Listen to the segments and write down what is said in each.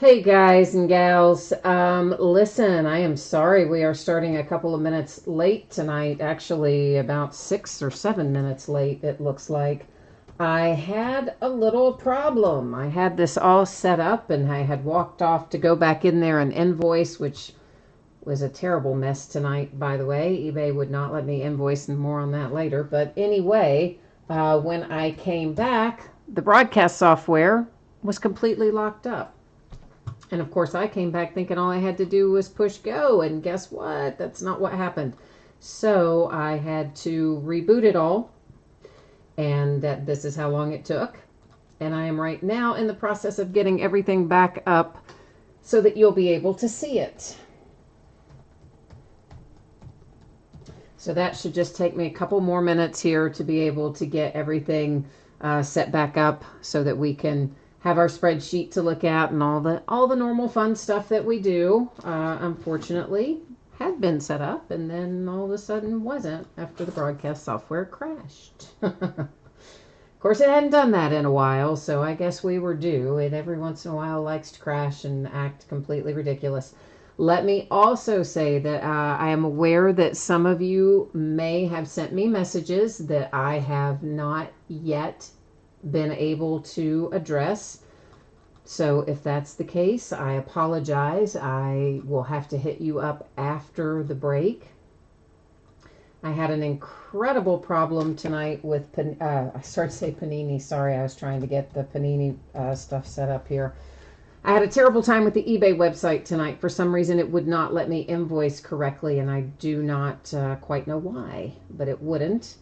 Hey guys and gals, listen, I am sorry we are starting a couple of minutes late tonight, actually about 6 or 7 minutes late it looks like. I had a little problem. I had this all set up and I had walked off to go back in there and invoice, which was a terrible mess tonight, by the way. eBay would not let me invoice, and more on that later. But anyway, when I came back, the broadcast software was completely locked up. And of course, I came back thinking all I had to do was push go, and guess what? That's not what happened. So I had to reboot it all, and this is how long it took. And I am right now in the process of getting everything back up so that you'll be able to see it. So that should just take me a couple more minutes here to be able to get everything set back up so that we can have our spreadsheet to look at and all the normal fun stuff that we do. Unfortunately, had been set up and then all of a sudden wasn't after the broadcast software crashed. Of course, it hadn't done that in a while, so I guess we were due. It every once in a while likes to crash and act completely ridiculous. Let me also say that I am aware that some of you may have sent me messages that I have not yet been able to address. So if that's the case, I apologize. I will have to hit you up after the break. I had an incredible problem tonight with, I started to say panini. Sorry, I was trying to get the panini stuff set up here. I had a terrible time with the eBay website tonight. For some reason, it would not let me invoice correctly, and I do not quite know why, but it wouldn't.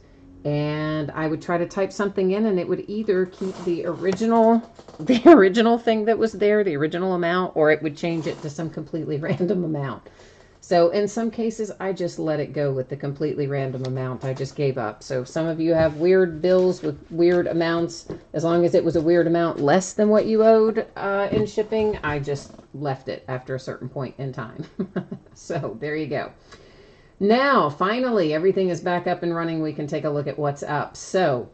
And I would try to type something in, and it would either keep the original thing that was there, the original amount, or it would change it to some completely random amount. So in some cases, I just let it go with the completely random amount. I just gave up. So some of you have weird bills with weird amounts. As long as it was a weird amount less than what you owed in shipping, I just left it after a certain point in time. So there you go. Now, finally, everything is back up and running. We can take a look at what's up. So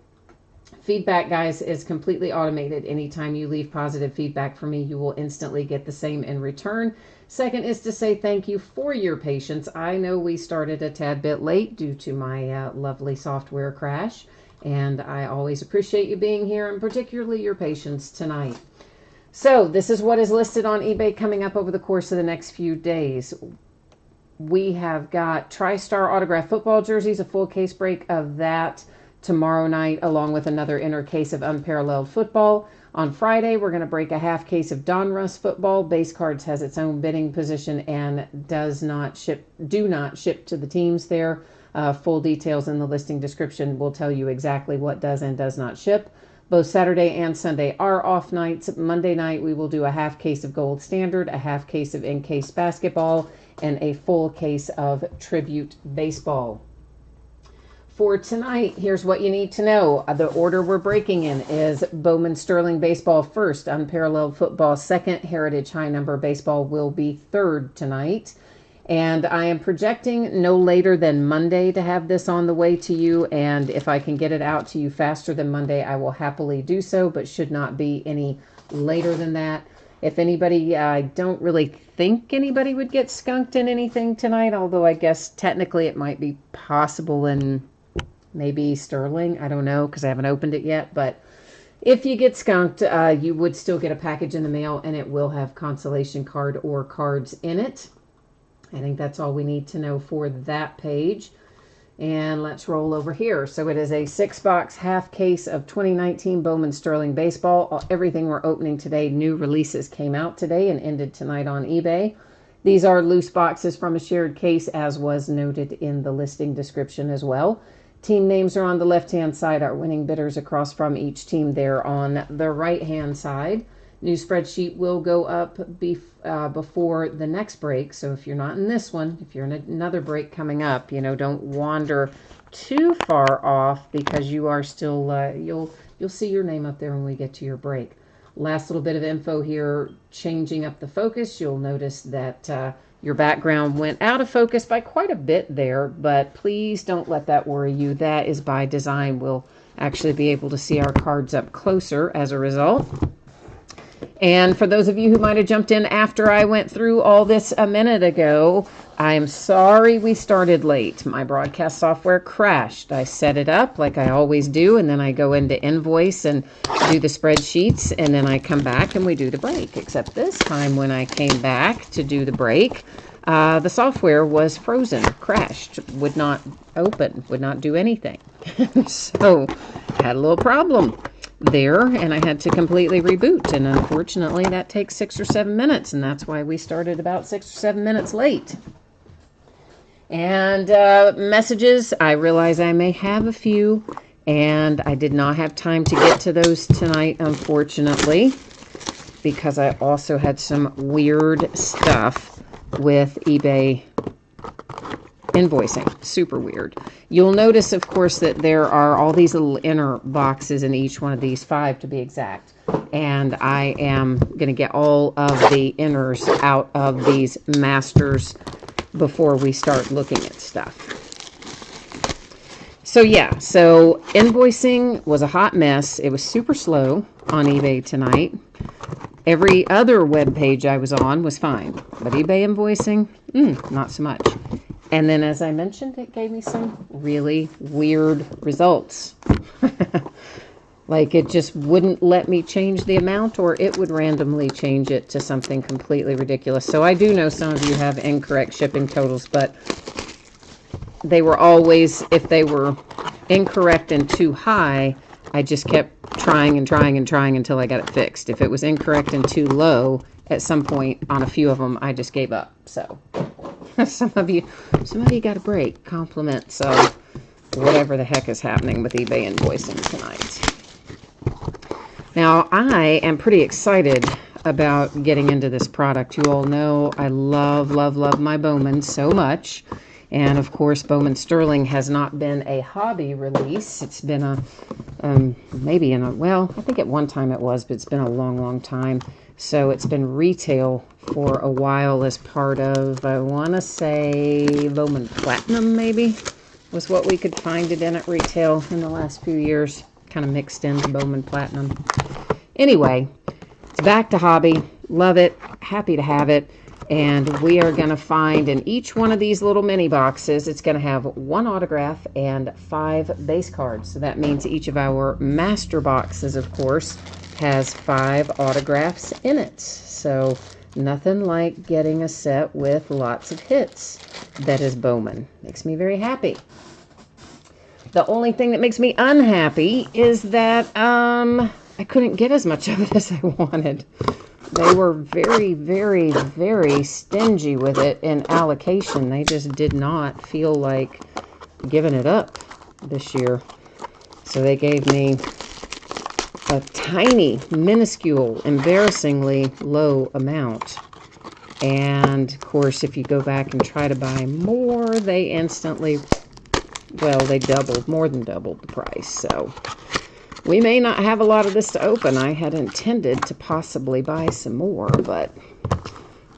feedback, guys, is completely automated. Anytime you leave positive feedback for me, you will instantly get the same in return. Second is to say thank you for your patience. I know we started a tad bit late due to my lovely software crash, and I always appreciate you being here, and particularly your patience tonight. So this is what is listed on eBay coming up over the course of the next few days. We have got TriStar autograph football jerseys, a full case break of that tomorrow night, along with another inner case of unparalleled football. On Friday, we're going to break a half case of Donruss football. Base cards has its own bidding position and do not ship to the teams there. Full details in the listing description will tell you exactly what does and does not ship. Both Saturday and Sunday are off nights. Monday night, we will do a half case of Gold Standard, a half case of in-case basketball, and a full case of Tribute baseball. For tonight, here's what you need to know. The order we're breaking in is Bowman Sterling Baseball first, Unparalleled Football second, Heritage High Number Baseball will be third tonight. And I am projecting no later than Monday to have this on the way to you. And if I can get it out to you faster than Monday, I will happily do so, but should not be any later than that. If anybody, I don't really think anybody would get skunked in anything tonight, although I guess technically it might be possible in maybe Sterling. I don't know because I haven't opened it yet. But if you get skunked, you would still get a package in the mail, and it will have consolation card or cards in it. I think that's all we need to know for that page. And let's roll over here. So it is a 6-box half case of 2019 Bowman Sterling Baseball. Everything we're opening today, new releases came out today and ended tonight on eBay. These are loose boxes from a shared case, as was noted in the listing description as well. Team names are on the left-hand side. Our winning bidders across from each team there on the right-hand side. New spreadsheet will go up before the next break. So if you're not in this one, if you're in another break coming up, don't wander too far off because you are still, you'll see your name up there when we get to your break. Last little bit of info here, changing up the focus. You'll notice that your background went out of focus by quite a bit there, but please don't let that worry you. That is by design. We'll actually be able to see our cards up closer as a result. And for those of you who might have jumped in after I went through all this a minute ago, I'm sorry we started late. My broadcast software crashed. I set it up like I always do, and then I go into Invoice and do the spreadsheets, and then I come back and we do the break. Except this time when I came back to do the break, the software was frozen, crashed, would not open, would not do anything. So I had a little problem there, and I had to completely reboot, and unfortunately that takes 6 or 7 minutes, and that's why we started about 6 or 7 minutes late. And messages, I realize I may have a few, and I did not have time to get to those tonight, unfortunately, because I also had some weird stuff with eBay invoicing. Super weird. You'll notice, of course, that there are all these little inner boxes in each one of these, 5 to be exact. And I am going to get all of the inners out of these masters before we start looking at stuff. So yeah, so invoicing was a hot mess. It was super slow on eBay tonight. Every other web page I was on was fine, but eBay invoicing, not so much. And then, as I mentioned, it gave me some really weird results. Like it just wouldn't let me change the amount, or it would randomly change it to something completely ridiculous. So I do know some of you have incorrect shipping totals, but they were always, if they were incorrect and too high, I just kept trying and trying and trying until I got it fixed. If it was incorrect and too low, at some point on a few of them, I just gave up. So some of you got a break. Compliments. So whatever the heck is happening with eBay invoicing tonight. Now, I am pretty excited about getting into this product. You all know I love, love, love my Bowman so much. And, of course, Bowman Sterling has not been a hobby release. It's been a, well, I think at one time it was, but it's been a long, long time. So it's been retail for a while as part of, I want to say, Bowman Platinum, maybe, was what we could find it in at retail in the last few years. Kind of mixed into Bowman Platinum. Anyway, it's back to hobby. Love it. Happy to have it. And we are going to find in each one of these little mini boxes, it's going to have 1 autograph and 5 base cards. So that means each of our master boxes, of course, has 5 autographs in it. So nothing like getting a set with lots of hits that is Bowman. Makes me very happy. The only thing that makes me unhappy is that I couldn't get as much of it as I wanted. They were very, very, very stingy with it in allocation. They just did not feel like giving it up this year. So they gave me a tiny, minuscule, embarrassingly low amount. And, of course, if you go back and try to buy more, they instantly, well, they doubled, more than doubled the price. So we may not have a lot of this to open. I had intended to possibly buy some more, but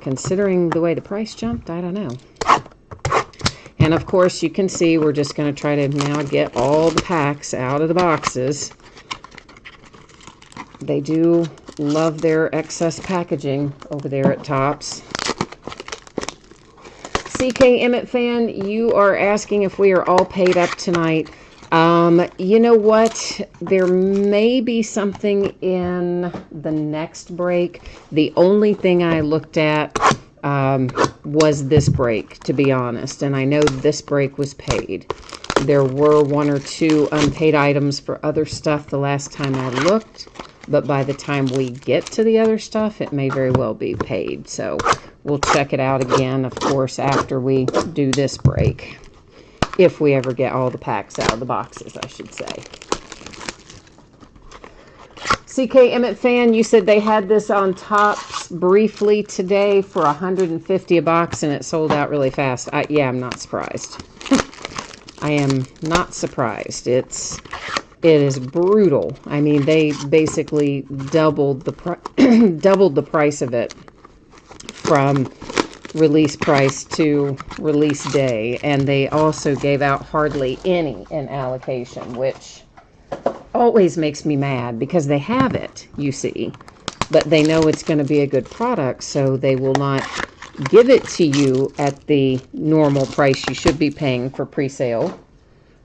considering the way the price jumped, I don't know. And of course, you can see we're just going to try to now get all the packs out of the boxes. They do love their excess packaging over there at Topps. CK Emmett fan, you are asking if we are all paid up tonight. You know what? There may be something in the next break. The only thing I looked at was this break, to be honest. And I know this break was paid. There were 1 or 2 unpaid items for other stuff the last time I looked. But by the time we get to the other stuff, it may very well be paid. So we'll check it out again, of course, after we do this break. If we ever get all the packs out of the boxes, I should say. CK Emmett fan, you said they had this on Topps briefly today for $150 a box, and it sold out really fast. Yeah, I'm not surprised. I am not surprised. It is brutal. I mean, they basically doubled the price of it from release price to release day, and they also gave out hardly any in allocation, which always makes me mad because they have it, you see, but they know it's going to be a good product, so they will not give it to you at the normal price you should be paying for pre-sale.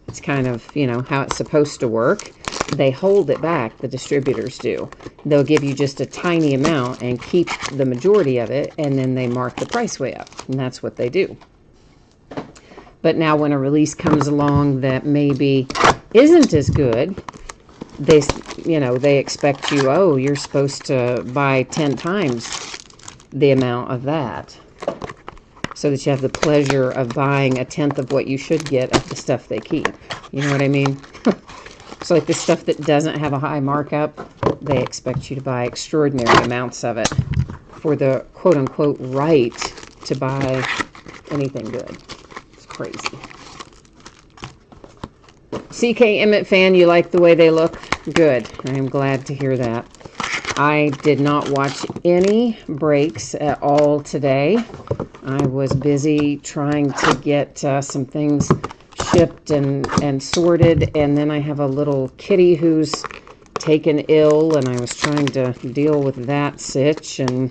It's kind of, how it's supposed to work. They hold it back, the distributors do. They'll give you just a tiny amount and keep the majority of it, and then they mark the price way up, and that's what they do. But now when a release comes along that maybe isn't as good, they expect you, oh, you're supposed to buy 10 times the amount of that, so that you have the pleasure of buying a tenth of what you should get of the stuff they keep. You know what I mean? So like the stuff that doesn't have a high markup, they expect you to buy extraordinary amounts of it for the quote-unquote right to buy anything good. It's crazy. CK Emmett fan, you like the way they look? Good. I am glad to hear that. I did not watch any breaks at all today. I was busy trying to get some things shipped and sorted, and then I have a little kitty who's taken ill, and I was trying to deal with that sitch and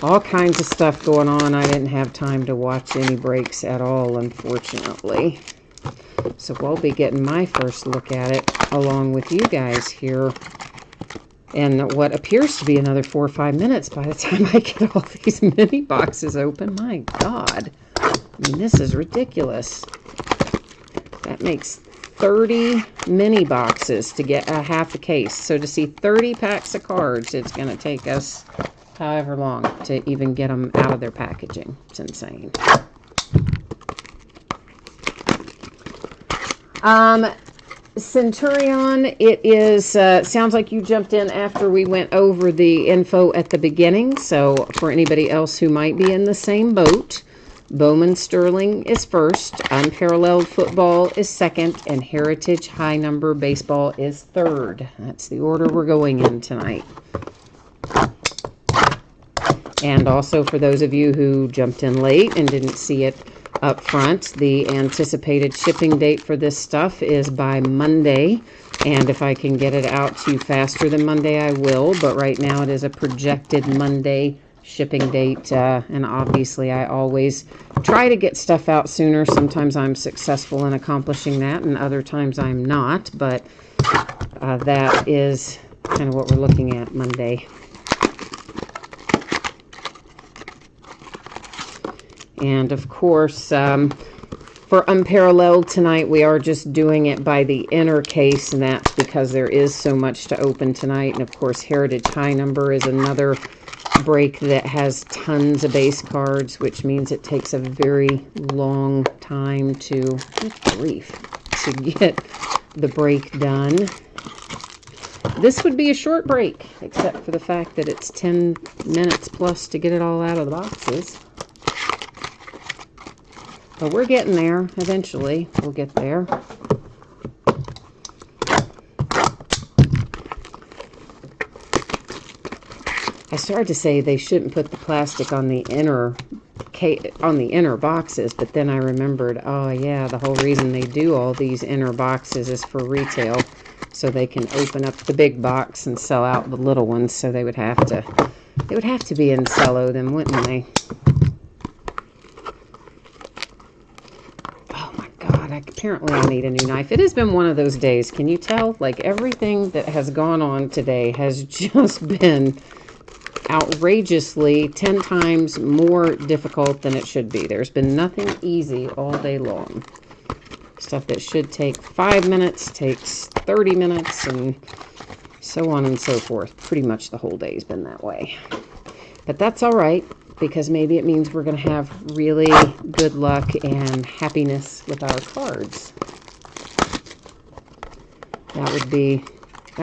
all kinds of stuff going on. I didn't have time to watch any breaks at all, unfortunately. So we'll be getting my first look at it along with you guys here in what appears to be another 4 or 5 minutes by the time I get all these mini boxes open. My God. I mean, this is ridiculous. That makes 30 mini boxes to get a half a case. So to see 30 packs of cards, it's going to take us however long to even get them out of their packaging. It's insane. Centurion, it is, sounds like you jumped in after we went over the info at the beginning. So for anybody else who might be in the same boat, Bowman Sterling is first, Unparalleled Football is second, and Heritage High Number Baseball is third. That's the order we're going in tonight. And also for those of you who jumped in late and didn't see it up front, the anticipated shipping date for this stuff is by Monday, and if I can get it out to you faster than Monday, I will, but right now it is a projected Monday shipping date, and obviously I always try to get stuff out sooner. Sometimes I'm successful in accomplishing that, and other times I'm not, but that is kind of what we're looking at, Monday. And of course, for Unparalleled tonight, we are just doing it by the inner case, and that's because there is so much to open tonight. And of course, Heritage High Number is another break that has tons of base cards, which means it takes a very long time to get the break done. This would be a short break, except for the fact that it's 10 minutes plus to get it all out of the boxes. But we're getting there. Eventually, we'll get there. I started to say they shouldn't put the plastic on the inner boxes, but then I remembered, oh yeah, the whole reason they do all these inner boxes is for retail, so they can open up the big box and sell out the little ones. So they would have to be in cello, then, wouldn't they? Apparently I need a new knife. It has been one of those days. Can you tell? Like, everything that has gone on today has just been outrageously 10 times more difficult than it should be. There's been nothing easy all day long. Stuff that should take 5 minutes takes 30 minutes, and so on and so forth. Pretty much the whole day's been that way. But that's all right, because maybe it means we're going to have really good luck and happiness with our cards. That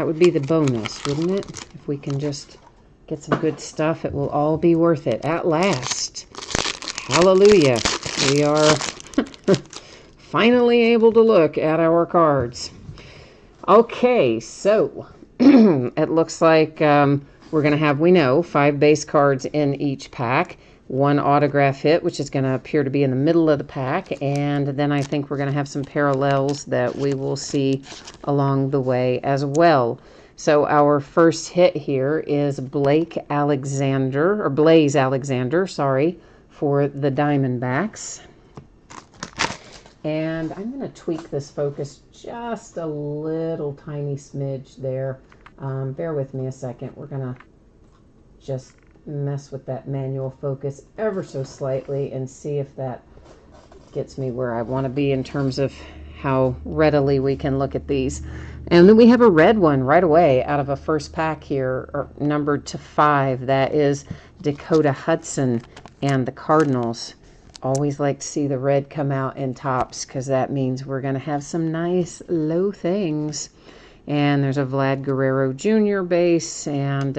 would be the bonus, wouldn't it? If we can just get some good stuff, it will all be worth it at last. Hallelujah. We are finally able to look at our cards. Okay, so it looks like we're going to have, we know, 5 base cards in each pack, 1 autograph hit, which is going to appear to be in the middle of the pack, and then I think we're going to have some parallels that we will see along the way as well. So our first hit here is Blaze Alexander, sorry, for the Diamondbacks. And I'm going to tweak this focus just a little tiny smidge there. Bear with me a second. We're going to just mess with that manual focus ever so slightly and see if that gets me where I want to be in terms of how readily we can look at these. And then we have a red one right away out of a first pack here, numbered to 5. That is Dakota Hudson and the Cardinals. Always like to see the red come out in tops because that means we're going to have some nice low things. And there's a Vlad Guerrero Jr. base and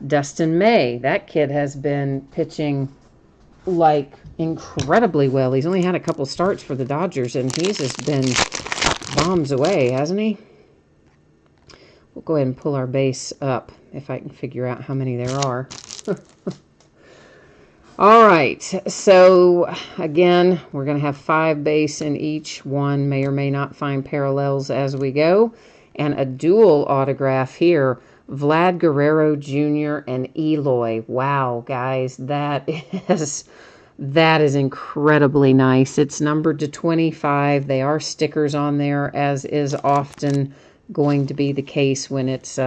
Dustin May. That kid has been pitching like incredibly well. He's only had a couple starts for the Dodgers and he's just been bombs away, hasn't he? We'll go ahead and pull our base up if I can figure out how many there are. All right, so again, we're going to have 5 base in each one. May or may not find parallels as we go. And a dual autograph here, Vlad Guerrero Jr. and Eloy. Wow, guys, that is incredibly nice. It's numbered to 25. They are stickers on there, as is often going to be the case when it's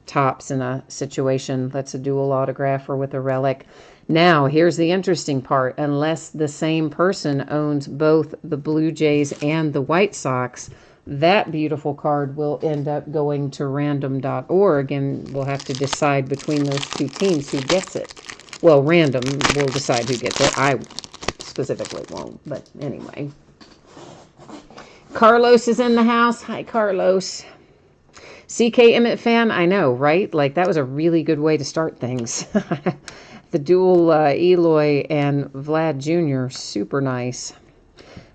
tops in a situation that's a dual autograph or with a relic. Now, here's the interesting part. Unless the same person owns both the Blue Jays and the White Sox, that beautiful card will end up going to random.org, and we'll have to decide between those two teams who gets it. Well, random will decide who gets it. I specifically won't, but anyway. Carlos is in the house. Hi, Carlos. CK Emmett fan, I know, right? Like, that was a really good way to start things. The dual Eloy and Vlad Jr., super nice.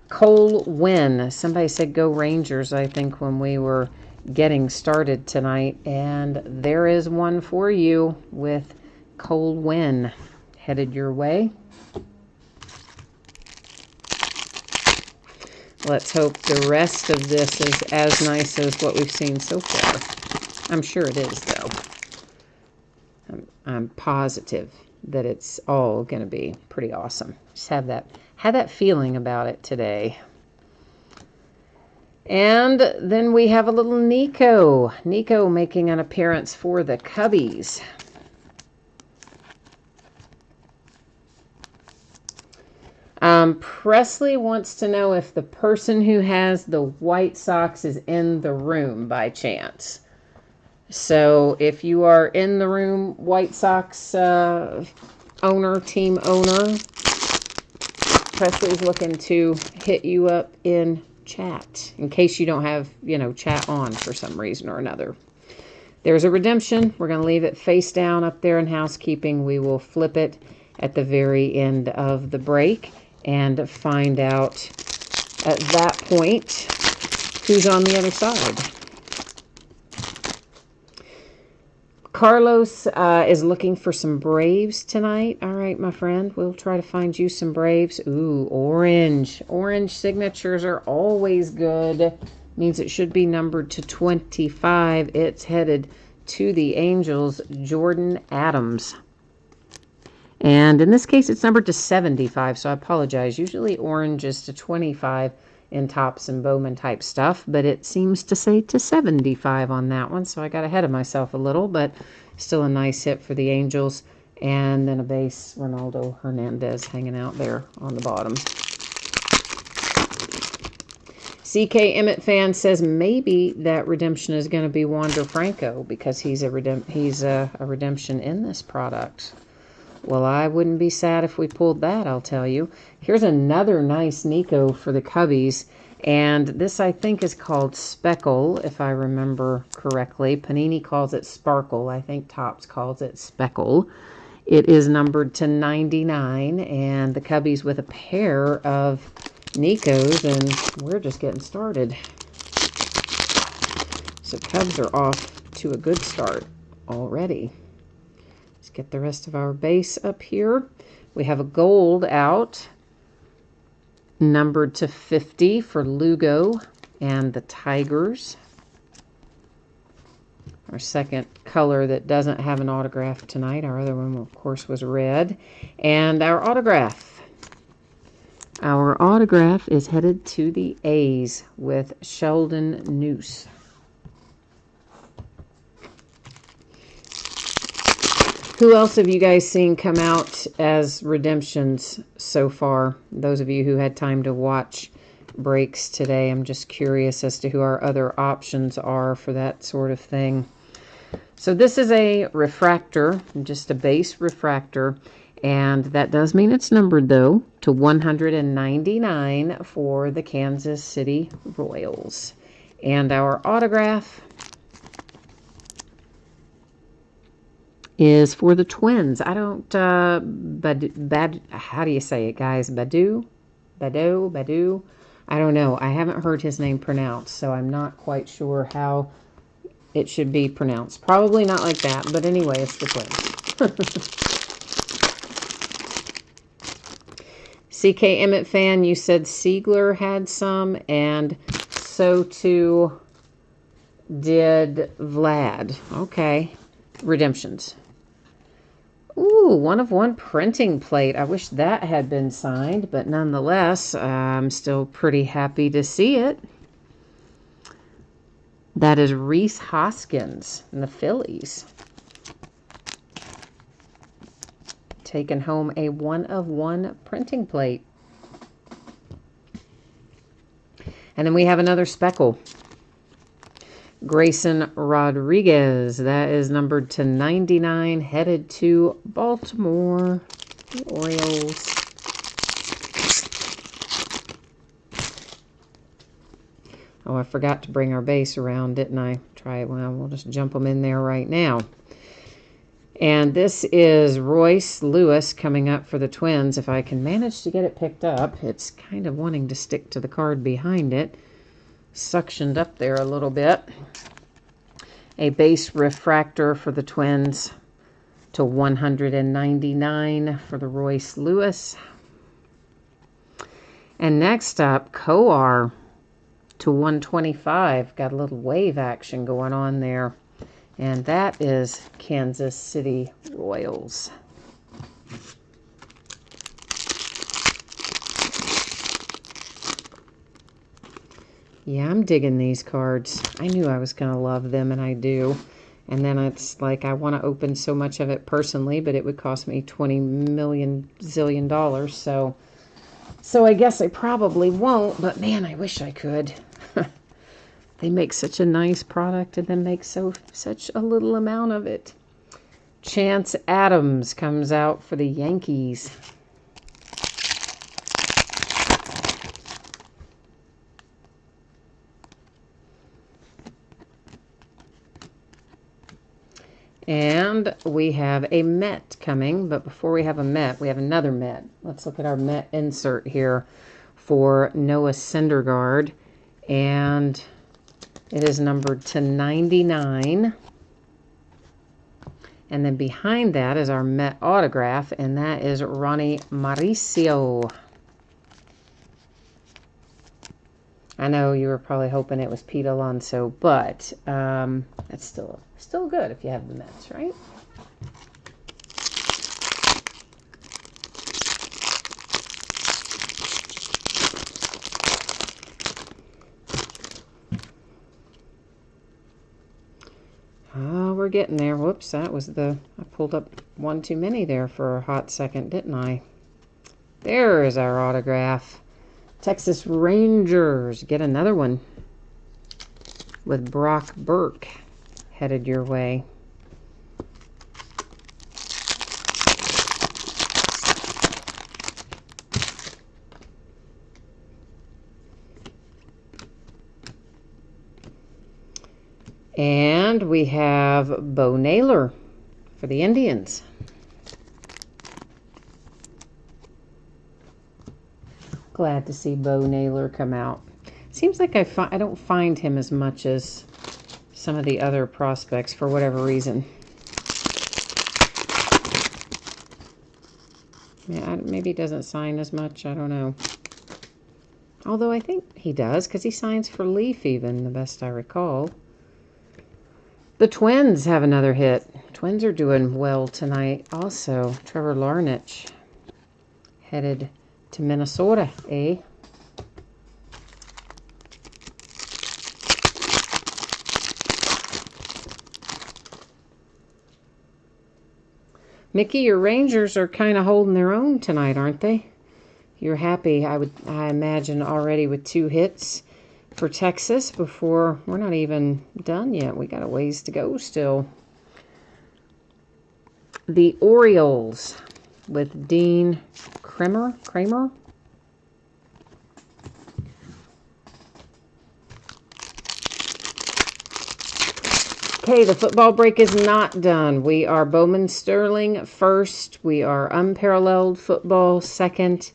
Cole Wynn. Somebody said go Rangers, I think, when we were getting started tonight. And there is one for you with Cole Wynn headed your way. Let's hope the rest of this is as nice as what we've seen so far. I'm sure it is, though. I'm positive that it's all going to be pretty awesome. Just have that feeling about it today. And then we have a little Nico. Nico making an appearance for the Cubbies. Presley wants to know if the person who has the White Sox is in the room by chance. So if you are in the room, White Sox team owner, Presley's looking to hit you up in chat in case you don't have, chat on for some reason or another. There's a redemption. We're going to leave it face down up there in housekeeping. We will flip it at the very end of the break and find out at that point who's on the other side. Carlos is looking for some Braves tonight. All right, my friend, we'll try to find you some Braves. Ooh, orange. Orange signatures are always good. Means it should be numbered to 25. It's headed to the Angels, Jordan Adams. And in this case, it's numbered to 75, so I apologize. Usually orange is to 25 in tops and bowman type stuff, but it seems to say to 75 on that one, so I got ahead of myself a little, but still a nice hit for the Angels. And then a base, Ronaldo Hernandez hanging out there on the bottom. CK Emmett fan says maybe that redemption is going to be Wander Franco because he's a redemption in this product. Well, I wouldn't be sad if we pulled that, I'll tell you. Here's another nice Nico for the Cubbies. And this, I think, is called Speckle, if I remember correctly. Panini calls it Sparkle. I think Topps calls it Speckle. It is numbered to 99. And the Cubbies with a pair of Nicos. And we're just getting started. So Cubs are off to a good start already. Get the rest of our base up here. We have a gold out, numbered to 50 for Lugo and the Tigers. Our second color that doesn't have an autograph tonight. Our other one, of course, was red. And our autograph. Our autograph is headed to the A's with Sheldon Noose. Who else have you guys seen come out as redemptions so far? Those of you who had time to watch breaks today. I'm just curious as to who our other options are for that sort of thing. So this is a refractor, just a base refractor. And that does mean it's numbered, though, to 199 for the Kansas City Royals. And our autograph is for the Twins. I don't, how do you say it, guys? Badu? I don't know. I haven't heard his name pronounced, so I'm not quite sure how it should be pronounced. Probably not like that, but anyway, it's the Twins. CK Emmett fan, you said Siegler had some, and so too did Vlad. Okay. Redemptions. Ooh, 1/1 printing plate. I wish that had been signed, but nonetheless, I'm still pretty happy to see it. That is Rhys Hoskins and the Phillies. Taking home a 1/1 printing plate. And then we have another speckle. Grayson Rodriguez. That is numbered to 99, headed to Baltimore Orioles. Oh, I forgot to bring our base around, didn't I? Try it. Well, we'll just jump them in there right now. And this is Royce Lewis coming up for the Twins. If I can manage to get it picked up, it's kind of wanting to stick to the card behind it. Suctioned up there a little bit. A base refractor for the Twins to 199 for the Royce Lewis. And next up, Coar to 125. Got a little wave action going on there. And that is Kansas City Royals. Yeah, I'm digging these cards. I knew I was going to love them, and I do. And then it's like I want to open so much of it personally, but it would cost me $20 million zillion. So I guess I probably won't, but man, I wish I could. They make such a nice product and then make such a little amount of it. Chance Adams comes out for the Yankees. And we have a Met coming, but before we have a Met, we have another Met. Let's look at our Met insert here for Noah Syndergaard. And it is numbered to 99. And then behind that is our Met autograph, and that is Ronnie Mauricio. I know you were probably hoping it was Pete Alonso, but that's still good if you have the Mets, right? Oh, we're getting there. Whoops, I pulled up one too many there for a hot second, didn't I? There is our autograph. Texas Rangers get another one with Brock Burke headed your way. And we have Bo Naylor for the Indians. Glad to see Bo Naylor come out. Seems like I don't find him as much as some of the other prospects for whatever reason. Yeah, maybe he doesn't sign as much. I don't know. Although I think he does, because he signs for Leaf even, the best I recall. The Twins have another hit. Twins are doing well tonight also. Trevor Larnach headed to Minnesota, eh? Mickey, your Rangers are kind of holding their own tonight, aren't they? You're happy, I imagine, already with 2 hits for Texas before we're not even done yet. We got a ways to go still. The Orioles with Dean Kramer. Okay, the football break is not done. We are Bowman Sterling first. We are Unparalleled Football second.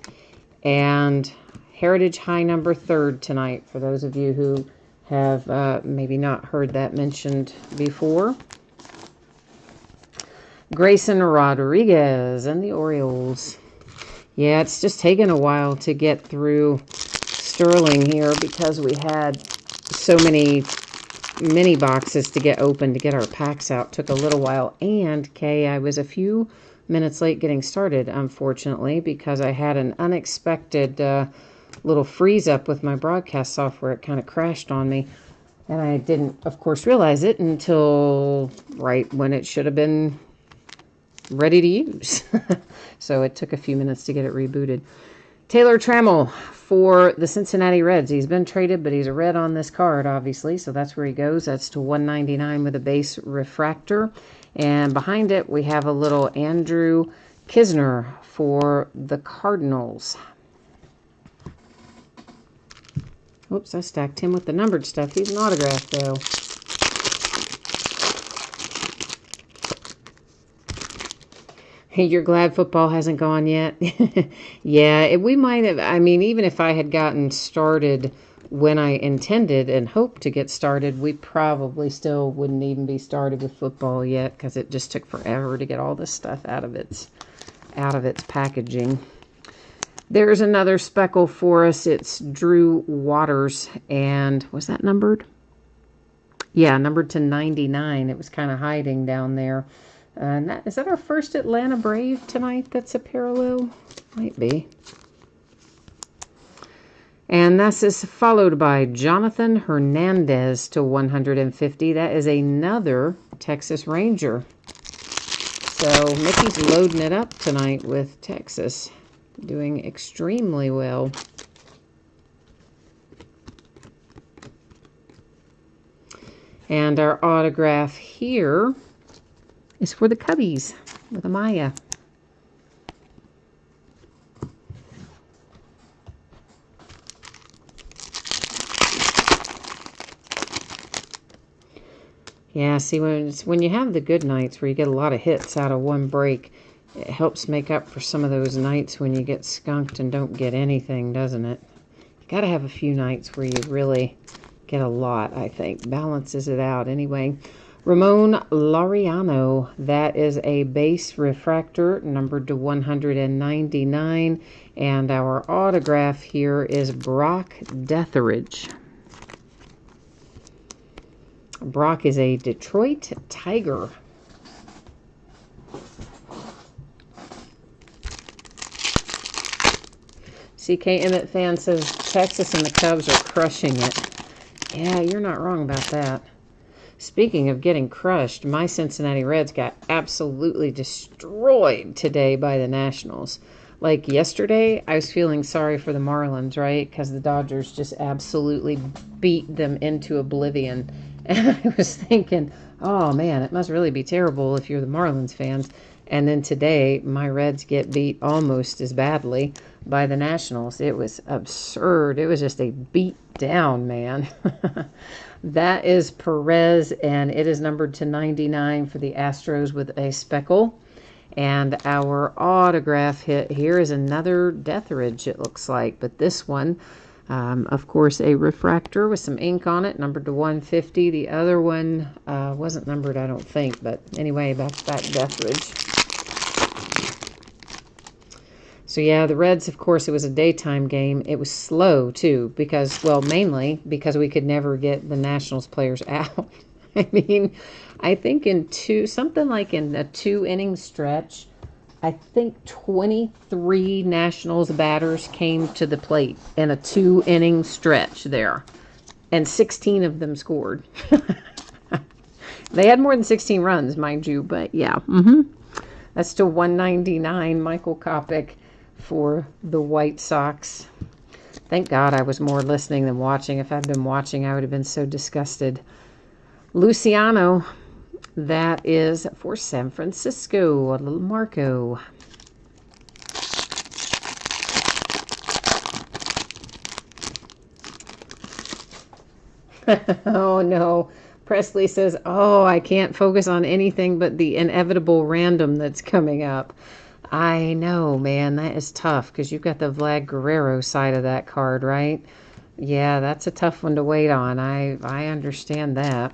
And Heritage High number 3rd tonight, for those of you who have maybe not heard that mentioned before. Grayson Rodriguez and the Orioles. Yeah, it's just taken a while to get through Sterling here because we had so many mini boxes to get open to get our packs out. Took a little while. And, Kay, I was a few minutes late getting started, unfortunately, because I had an unexpected little freeze up with my broadcast software. It kind of crashed on me. And I didn't, of course, realize it until right when it should have been ready to use. So it took a few minutes to get it rebooted. Taylor Trammell for the Cincinnati Reds. He's been traded, but he's a red on this card, obviously, so that's where he goes. That's to 199 with a base refractor. And behind it, we have a little Andrew Kisner for the Cardinals. Oops, I stacked him with the numbered stuff. He's an autograph, though. Hey, you're glad football hasn't gone yet? Yeah, we might have. I mean, even if I had gotten started when I intended and hoped to get started, we probably still wouldn't even be started with football yet because it just took forever to get all this stuff out of its packaging. There's another speckle for us. It's Drew Waters, and was that numbered? Yeah, numbered to 99. It was kind of hiding down there. Is that our first Atlanta Brave tonight that's a parallel? Might be. And this is followed by Jonathan Hernandez to 150. That is another Texas Ranger. So Mickey's loading it up tonight with Texas. Doing extremely well. And our autograph here is for the Cubbies with Amaya. Yeah, see, when you have the good nights where you get a lot of hits out of one break, it helps make up for some of those nights when you get skunked and don't get anything, doesn't it? You got to have a few nights where you really get a lot, I think. Balances it out. Anyway, Ramon Laureano, that is a base refractor, numbered to 199. And our autograph here is Brock Detheridge. Brock is a Detroit Tiger. CK Emmett fan says Texas and the Cubs are crushing it. Yeah, you're not wrong about that. Speaking of getting crushed, my Cincinnati Reds got absolutely destroyed today by the Nationals. Like yesterday, I was feeling sorry for the Marlins, right? Because the Dodgers just absolutely beat them into oblivion. And I was thinking, oh man, it must really be terrible if you're the Marlins fans. And then today, my Reds get beat almost as badly by the Nationals. It was absurd. It was just a beat down, man. That is Perez, and it is numbered to 99 for the Astros with a speckle. And our autograph hit here is another Detheridge, it looks like. But this one, of course, a refractor with some ink on it, numbered to 150. The other one wasn't numbered, I don't think. But anyway, that's that Detheridge. So yeah, the Reds, of course, it was a daytime game. It was slow, too, because, well, mainly because we could never get the Nationals players out. I mean, I think something like in a 2 inning stretch, I think 23 Nationals batters came to the plate in a 2 inning stretch there, and 16 of them scored. They had more than 16 runs, mind you, but yeah. That's still 199 Michael Kopech for the White Sox. Thank God I was more listening than watching. If I'd been watching, I would have been so disgusted. Luciano, that is for San Francisco, a little Marco. Oh, no. Presley says, oh, I can't focus on anything but the inevitable random that's coming up. I know, man. That is tough because you've got the Vlad Guerrero side of that card, right? Yeah, that's a tough one to wait on. I understand that.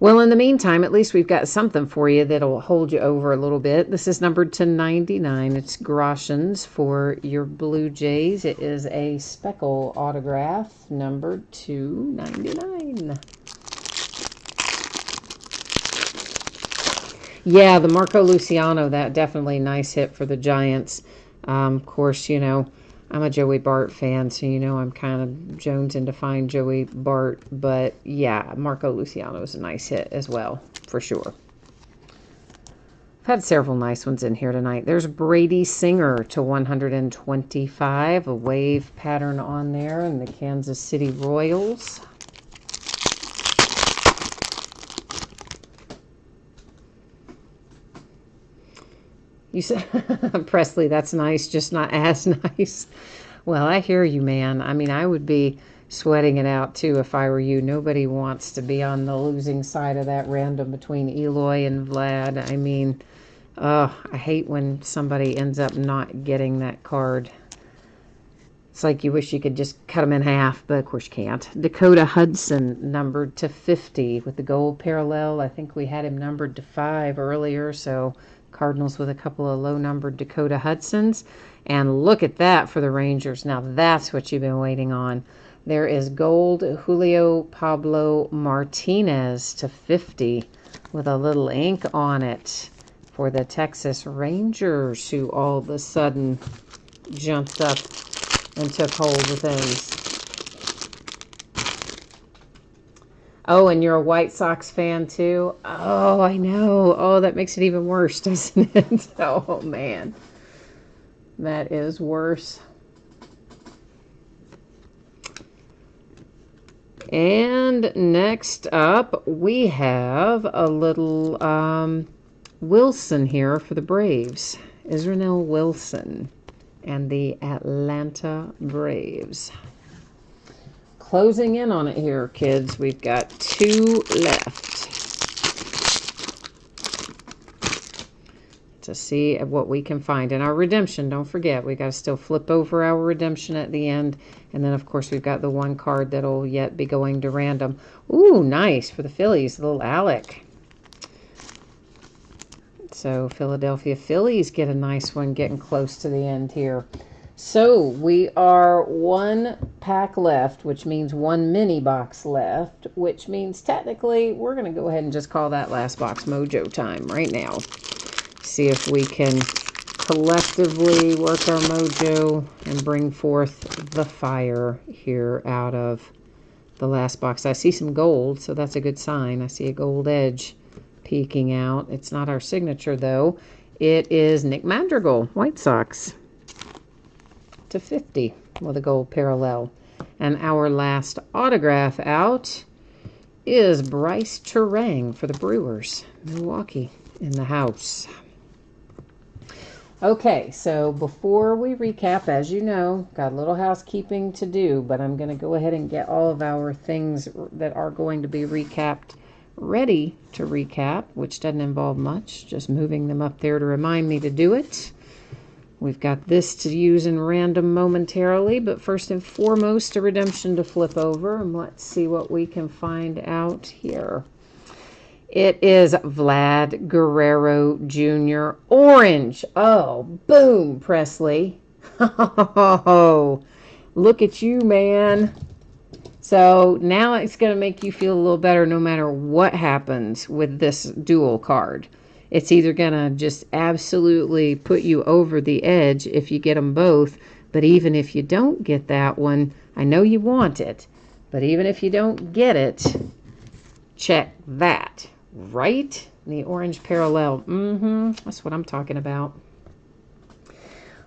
Well, in the meantime, at least we've got something for you that'll hold you over a little bit. This is numbered to 99. It's Groshans for your Blue Jays. It is a speckle autograph, numbered to 99. Yeah, the Marco Luciano, that definitely nice hit for the Giants. Of course, you know, I'm a Joey Bart fan, so you know I'm kind of jonesing to find Joey Bart. But yeah, Marco Luciano is a nice hit as well, for sure. I've had several nice ones in here tonight. There's Brady Singer to 125, a wave pattern on there, and the Kansas City Royals. You said, Presley, that's nice, just not as nice. Well, I hear you, man. I mean, I would be sweating it out, too, if I were you. Nobody wants to be on the losing side of that random between Eloy and Vlad. I mean, I hate when somebody ends up not getting that card. It's like you wish you could just cut them in half, but of course you can't. Dakota Hudson, numbered to 50 with the gold parallel. I think we had him numbered to 5 earlier, so Cardinals with a couple of low-numbered Dakota Hudsons. And look at that for the Rangers. Now that's what you've been waiting on. There is gold Julio Pablo Martinez to 50 with a little ink on it for the Texas Rangers, who all of a sudden jumped up and took hold of things. Oh, and you're a White Sox fan too? Oh, I know. Oh, that makes it even worse, doesn't it? Oh, man. That is worse. And next up, we have a little Wilson here for the Braves. Israel Wilson and the Atlanta Braves. Closing in on it here, kids. We've got 2 left to see what we can find. And our redemption, don't forget, we got to still flip over our redemption at the end. And then, of course, we've got the one card that'll yet be going to random. Ooh, nice for the Phillies, little Alec. So Philadelphia Phillies get a nice one getting close to the end here. So we are 1 pack left, which means 1 mini box left, which means technically we're going to go ahead and just call that last box mojo time right now. See if we can collectively work our mojo and bring forth the fire here out of the last box. I see some gold, so that's a good sign. I see a gold edge peeking out. It's not our signature, though. It is Nick Madrigal, White Sox, to 50 with a gold parallel. And our last autograph out is Bryce Terang for the Brewers. Milwaukee in the house. Okay, so before we recap, as you know, got a little housekeeping to do, but I'm going to go ahead and get all of our things that are going to be recapped ready to recap, which doesn't involve much, just moving them up there to remind me to do it. We've got this to use in random momentarily, but first and foremost, a redemption to flip over, and let's see what we can find out here. It is Vlad Guerrero Jr. Orange. Oh, boom, Presley. Oh, look at you, man. So now it's going to make you feel a little better no matter what happens with this dual card. It's either going to just absolutely put you over the edge if you get them both, but even if you don't get that one, I know you want it, but even if you don't get it, check that, right? The orange parallel. That's what I'm talking about.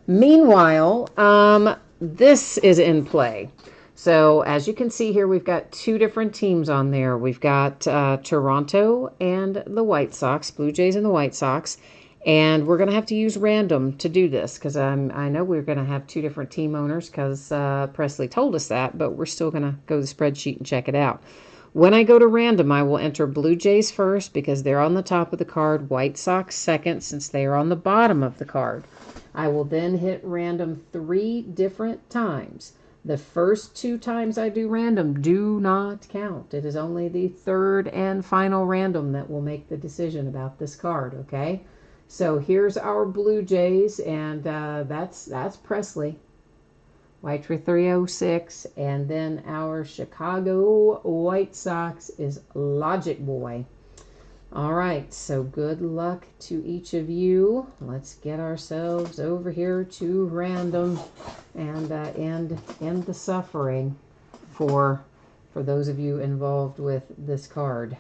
Meanwhile, this is in play. So as you can see here, we've got two different teams on there. We've got Toronto and the White Sox, Blue Jays and the White Sox. And we're going to have to use random to do this because I know we're going to have two different team owners because Presley told us that, but we're still going to go to the spreadsheet and check it out. When I go to random, I will enter Blue Jays first because they're on the top of the card, White Sox second since they are on the bottom of the card. I will then hit random 3 different times. The first 2 times I do random do not count. It is only the third and final random that will make the decision about this card, okay? So here's our Blue Jays, and that's Presley. White for 306, and then our Chicago White Sox is Logic Boy. All right, so good luck to each of you. Let's get ourselves over here to random and end the suffering for those of you involved with this card.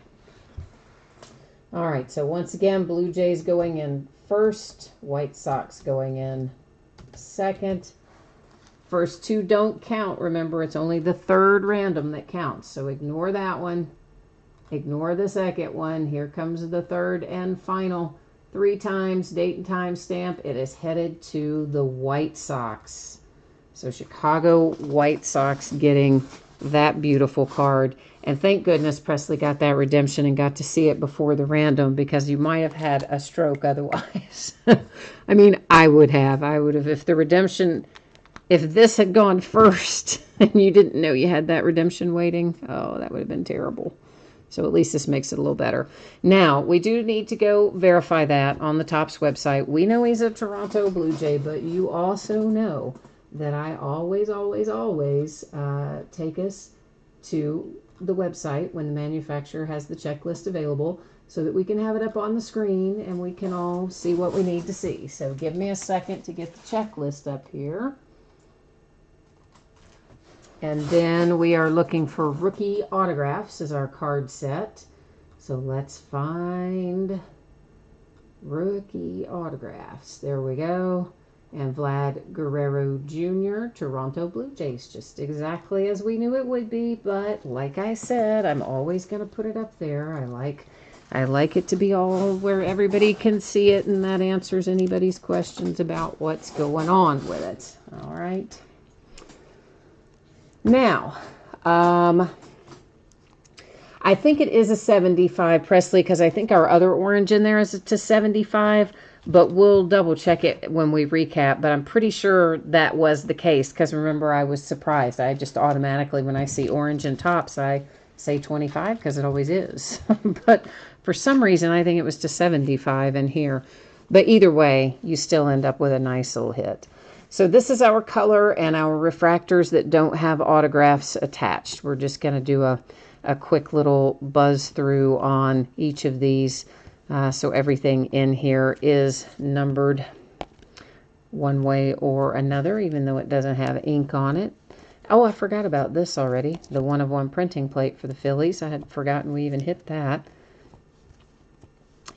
All right, so once again, Blue Jays going in first, White Sox going in second. First 2 don't count. Remember, it's only the third random that counts. So ignore that one. Ignore the second one. Here comes the third and final. 3 times, date and time stamp. It is headed to the White Sox. So Chicago White Sox getting that beautiful card. And thank goodness Presley got that redemption and got to see it before the random because you might have had a stroke otherwise. I mean, I would have. If the redemption... If this had gone first and you didn't know you had that redemption waiting, oh, that would have been terrible. So at least this makes it a little better. Now, we do need to go verify that on the Topps website. We know he's a Toronto Blue Jay, but you also know that I always take us to the website when the manufacturer has the checklist available so that we can have it up on the screen and we can all see what we need to see. So give me a second to get the checklist up here. And then we are looking for rookie autographs as our card set. So let's find rookie autographs. There we go. And Vlad Guerrero Jr., Toronto Blue Jays, just exactly as we knew it would be. But like I said, I'm always going to put it up there. I like it to be all where everybody can see it, and that answers anybody's questions about what's going on with it. All right. Now, I think it is a 75, Presley, because I think our other orange in there is to 75, but we'll double check it when we recap. But I'm pretty sure that was the case, because remember, I was surprised. I just automatically, when I see orange in Topps, I say 25, because it always is. But for some reason, I think it was to 75 in here. But either way, you still end up with a nice little hit. So this is our color and our refractors that don't have autographs attached. We're just going to do a quick little buzz through on each of these. So everything in here is numbered one way or another, even though it doesn't have ink on it. Oh, I forgot about this already. The 1-of-1 printing plate for the Phillies. I had forgotten we even hit that.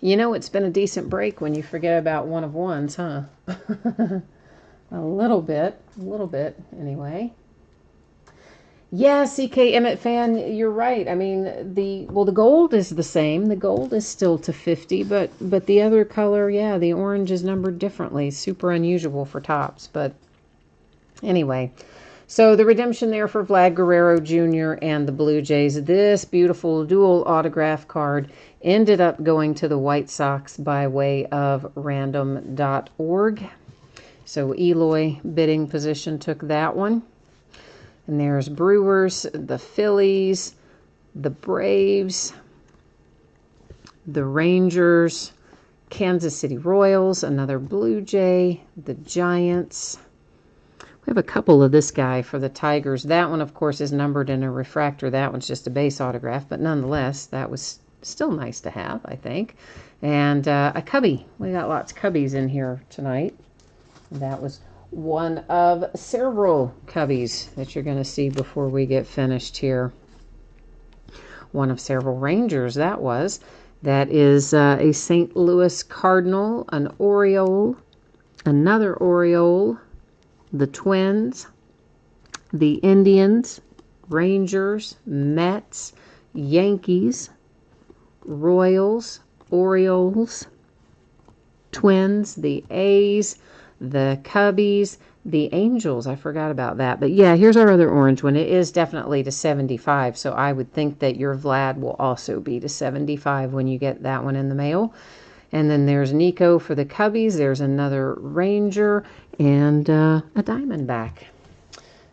You know, it's been a decent break when you forget about 1-of-1s, huh? A little bit anyway. Yeah, CK Emmett fan, you're right. I mean, the gold is the same. The gold is still to 50, but the other color, yeah, the orange is numbered differently. Super unusual for Topps, but anyway. So the redemption there for Vlad Guerrero Jr. and the Blue Jays. This beautiful dual autograph card ended up going to the White Sox by way of random.org. So Eloy bidding position took that one. And there's Brewers, the Phillies, the Braves, the Rangers, Kansas City Royals, another Blue Jay, the Giants. We have a couple of this guy for the Tigers. That one, of course, is numbered in a refractor. That one's just a base autograph, but nonetheless, that was still nice to have, I think. And a cubby. We got lots of cubbies in here tonight. That was one of several cubbies that you're going to see before we get finished here. One of several Rangers, that was. That is a St. Louis Cardinal, an Oriole, another Oriole, the Twins, the Indians, Rangers, Mets, Yankees, Royals, Orioles, Twins, the A's, the Cubbies, the Angels. I forgot about that. But yeah, here's our other orange one. It is definitely to 75, so I would think that your Vlad will also be to 75 when you get that one in the mail. And then there's Nico for the Cubbies. There's another Ranger and a Diamondback.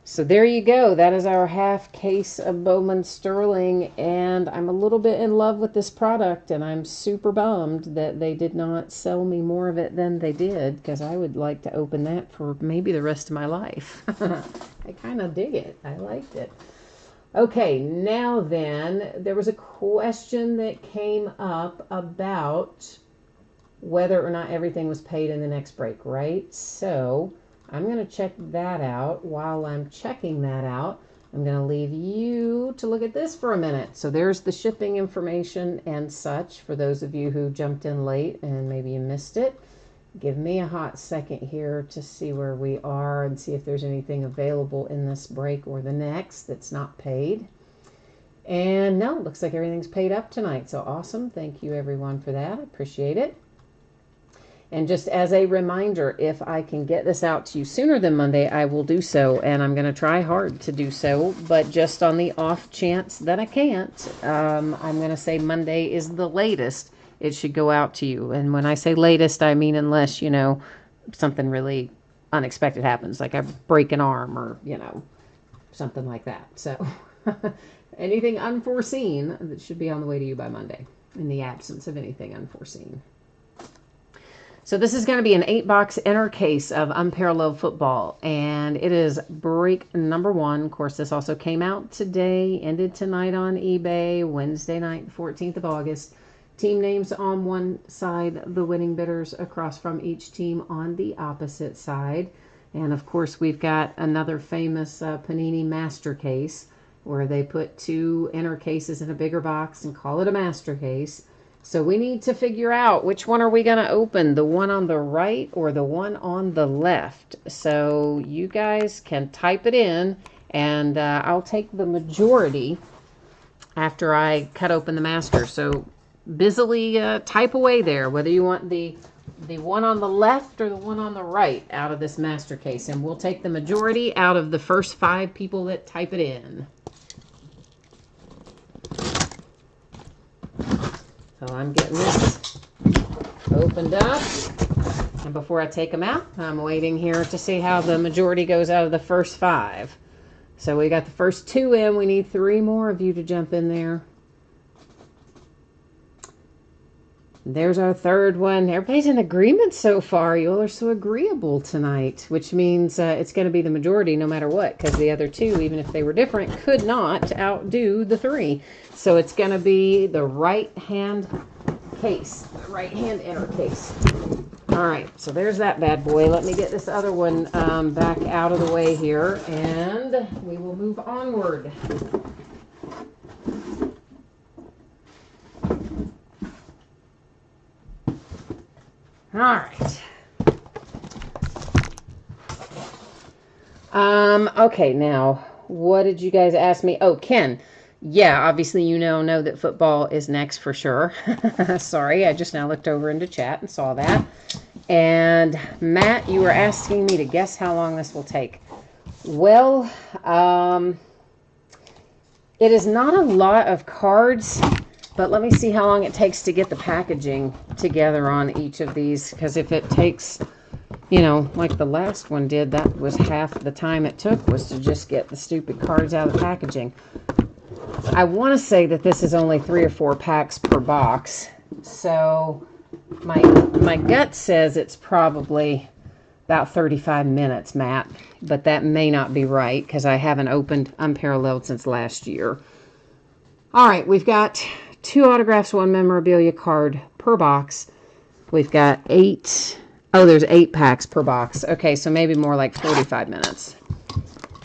So there you go. That is our half case of Bowman Sterling, and I'm a little bit in love with this product, and I'm super bummed that they did not sell me more of it than they did, because I would like to open that for maybe the rest of my life. I kind of dig it. I liked it. Okay, now then, there was a question that came up about whether or not everything was paid in the next break, right? So I'm going to check that out. While I'm checking that out, I'm going to leave you to look at this for a minute. So there's the shipping information and such for those of you who jumped in late and maybe you missed it. Give me a hot second here to see where we are and see if there's anything available in this break or the next that's not paid. And no, looks like everything's paid up tonight. So awesome. Thank you everyone for that. I appreciate it. And just as a reminder, if I can get this out to you sooner than Monday, I will do so. And I'm going to try hard to do so. But just on the off chance that I can't, I'm going to say Monday is the latest it should go out to you. And when I say latest, I mean unless, something really unexpected happens, like I break an arm or, something like that. So anything unforeseen that should be on the way to you by Monday, in the absence of anything unforeseen. So this is going to be an 8-box inner case of Unparalleled Football, and it is break number 1. Of course, this also came out today, ended tonight on eBay, Wednesday night, 14th of August. Team names on one side, the winning bidders across from each team on the opposite side. And of course, we've got another famous Panini master case where they put 2 inner cases in a bigger box and call it a master case. So we need to figure out which one are we going to open, the one on the right or the one on the left. So you guys can type it in, and I'll take the majority after I cut open the master. So busily type away there, whether you want the one on the left or the one on the right out of this master case. And we'll take the majority out of the first 5 people that type it in. So I'm getting this opened up, and before I take them out, I'm waiting here to see how the majority goes out of the first 5. So we got the first 2 in. We need 3 more of you to jump in there. There's our third one. Everybody's in agreement so far. You all are so agreeable tonight, which means it's going to be the majority no matter what, because the other 2, even if they were different, could not outdo the 3. So it's going to be the right-hand case, the right-hand inner case. All right, so there's that bad boy. Let me get this other one back out of the way here, and we will move onward. All right. Okay, now, what did you guys ask me? Oh, Ken. Yeah, obviously you know that football is next for sure. Sorry, I just now looked over into chat and saw that. And Matt, you were asking me to guess how long this will take. Well, it is not a lot of cards, but let me see how long it takes to get the packaging together on each of these, because if it takes, like the last one did, that was half the time it took was to just get the stupid cards out of the packaging. I want to say that this is only 3 or 4 packs per box, so my gut says it's probably about 35 minutes, Matt. But that may not be right because I haven't opened Unparalleled since last year. All right, we've got 2 autographs, 1 memorabilia card per box. We've got 8. Oh, there's 8 packs per box. Okay, so maybe more like 45 minutes.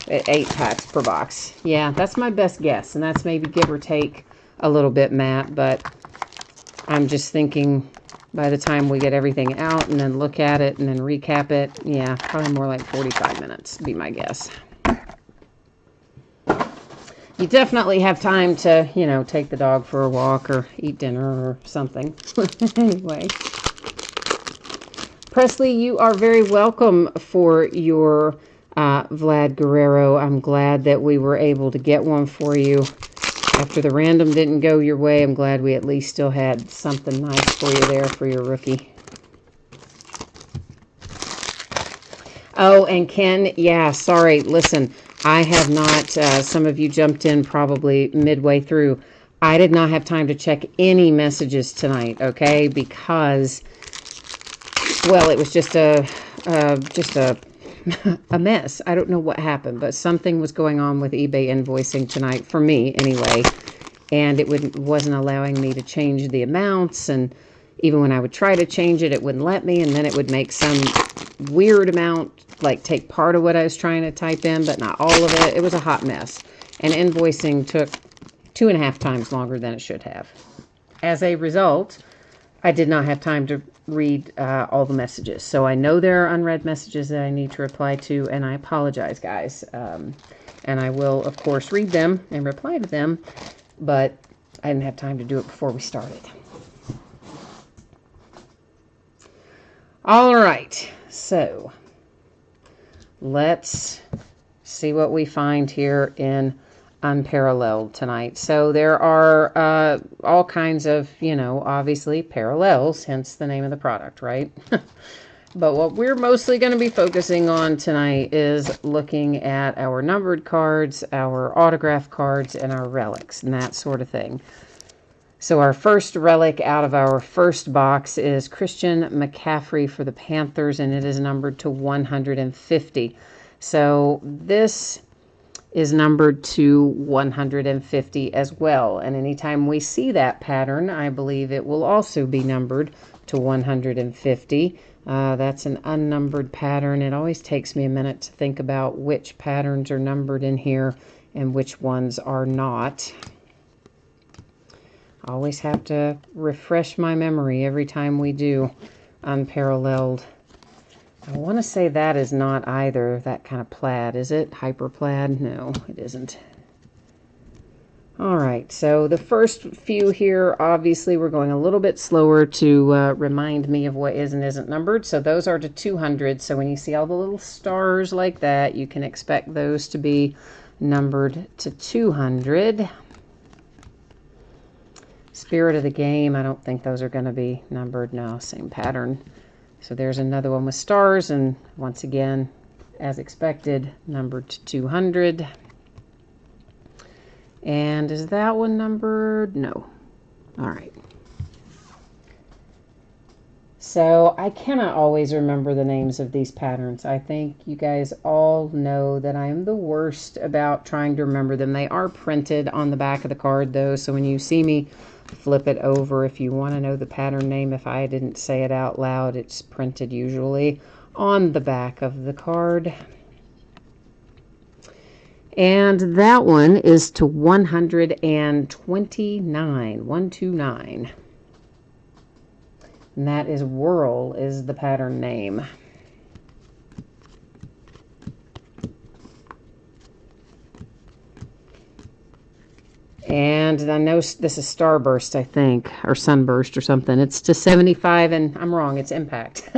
8 packs per box. Yeah, that's my best guess, and that's maybe give or take a little bit, Matt, but I'm just thinking by the time we get everything out and then look at it and then recap it, yeah, probably more like 45 minutes, be my guess. You definitely have time to, you know, take the dog for a walk or eat dinner or something. Anyway. Presley, you are very welcome for your Vlad Guerrero. I'm glad that we were able to get one for you. After the random didn't go your way, I'm glad we at least still had something nice for you there for your rookie. Oh, and Ken, yeah, sorry. Listen, I have not, some of you jumped in probably midway through. I did not have time to check any messages tonight, okay? Because, well, it was just a a mess. I don't know what happened, but something was going on with eBay invoicing tonight, for me anyway, and it wasn't allowing me to change the amounts, and even when I would try to change it, it wouldn't let me, and then it would make some weird amount, like take part of what I was trying to type in, but not all of it. It was a hot mess, and invoicing took 2.5 times longer than it should have. As a result, I did not have time to read all the messages. So I know there are unread messages that I need to reply to, and I apologize, guys. And I will, of course, read them and reply to them, but I didn't have time to do it before we started. All right, so let's see what we find here in Unparalleled tonight. So there are all kinds of, you know, obviously parallels, hence the name of the product, right? But what we're mostly going to be focusing on tonight is looking at our numbered cards, our autograph cards, and our relics, and that sort of thing. So our first relic out of our first box is Christian McCaffrey for the Panthers, and it is numbered to 150. So this is numbered to 150 as well. And anytime we see that pattern, I believe it will also be numbered to 150. That's an unnumbered pattern. It always takes me a minute to think about which patterns are numbered in here and which ones are not. I always have to refresh my memory every time we do Unparalleled. I want to say that is not either that kind of plaid, is it? Hyper plaid? No, it isn't. All right, so the first few here, obviously we're going a little bit slower to remind me of what is and isn't numbered. So those are to 200. So when you see all the little stars like that, you can expect those to be numbered to 200. Spirit of the Game, I don't think those are going to be numbered. No, same pattern. So there's another one with stars, and once again, as expected, numbered to 200. And is that one numbered? No. All right. So I cannot always remember the names of these patterns. I think you guys all know that I am the worst about trying to remember them. They are printed on the back of the card, though, so when you see me flip it over, if you want to know the pattern name, if I didn't say it out loud, it's printed usually on the back of the card. And that one is to 129, 129. And that is Whirl is the pattern name. And I know this is Starburst, I think, or Sunburst or something. It's to 75, and I'm wrong, it's Impact.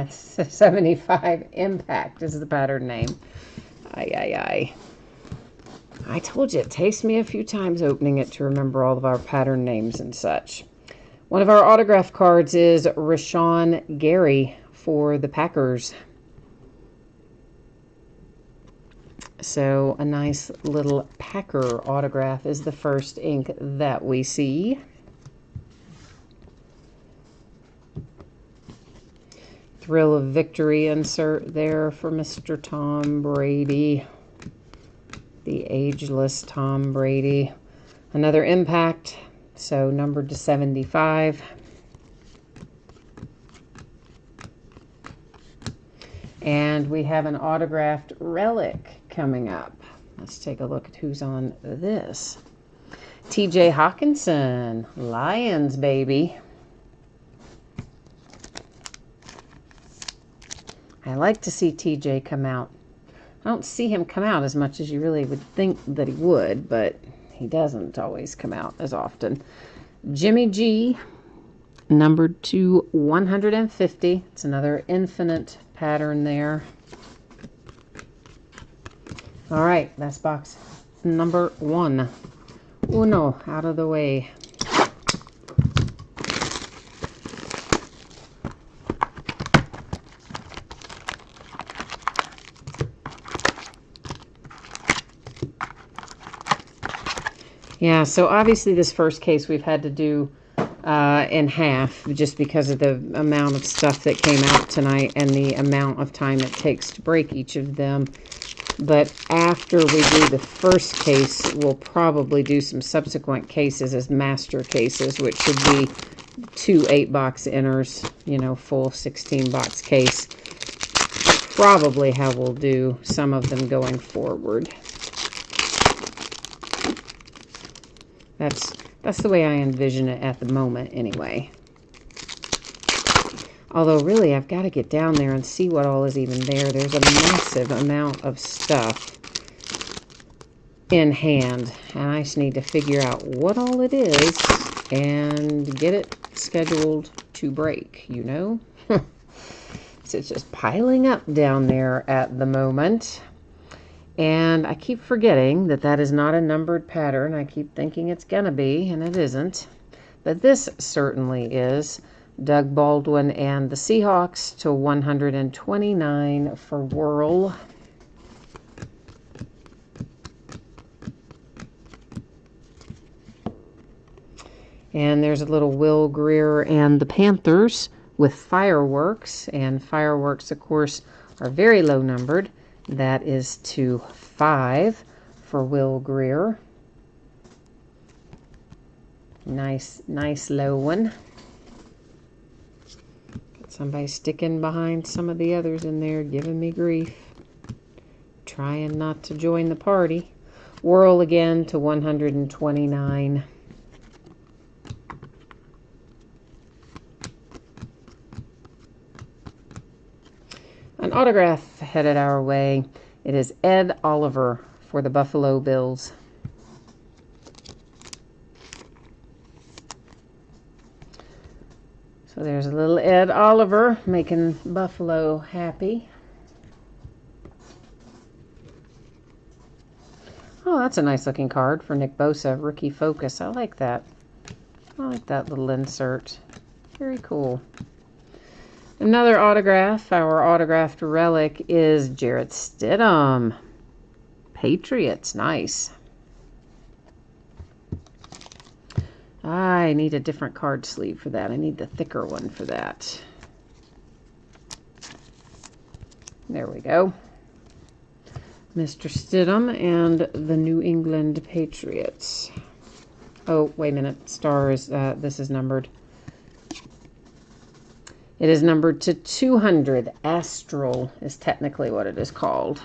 75 Impact is the pattern name. I told you, it takes me a few times opening it to remember all of our pattern names and such. One of our autograph cards is Rashawn Gary for the Packers. So a nice little Packer autograph is the first ink that we see. Thrill of Victory insert there for Mr. Tom Brady. The ageless Tom Brady. Another impact, so numbered to 75. And we have an autographed relic coming up. Let's take a look at who's on this. TJ Hawkinson, Lions, baby. I like to see TJ come out. I don't see him come out as much as you really would think that he would, but he doesn't always come out as often. Jimmy G, numbered to 150. It's another infinite pattern there. All right, that's box number 1. Uno, out of the way. Yeah, so obviously this first case we've had to do in half just because of the amount of stuff that came out tonight and the amount of time it takes to break each of them. But after we do the first case, we'll probably do some subsequent cases as master cases, which should be 2 8-box inners, you know, full 16-box case. Probably how we'll do some of them going forward. That's the way I envision it at the moment anyway. Although really I've got to get down there and see what all is even there. There's a massive amount of stuff in hand. And I just need to figure out what all it is and get it scheduled to break, you know. So it's just piling up down there at the moment. And I keep forgetting that that is not a numbered pattern. I keep thinking it's going to be, and it isn't. But this certainly is. Doug Baldwin and the Seahawks to 129 for Whirl. And there's a little Will Greer and the Panthers with Fireworks. And Fireworks, of course, are very low numbered. That is to 5 for Will Greer. Nice low one. Got somebody sticking behind some of the others in there, giving me grief. Trying not to join the party. Whirl again to 129. An autograph headed our way. It is Ed Oliver for the Buffalo Bills. So there's a little Ed Oliver making Buffalo happy. Oh, that's a nice looking card for Nick Bosa, Rookie Focus. I like that. I like that little insert. Very cool. Another autograph, our autographed relic, is Jarrett Stidham. Patriots, nice. I need a different card sleeve for that. I need the thicker one for that. There we go. Mr. Stidham and the New England Patriots. Oh, wait a minute. Stars, this is numbered. It is numbered to 200. Astral is technically what it is called.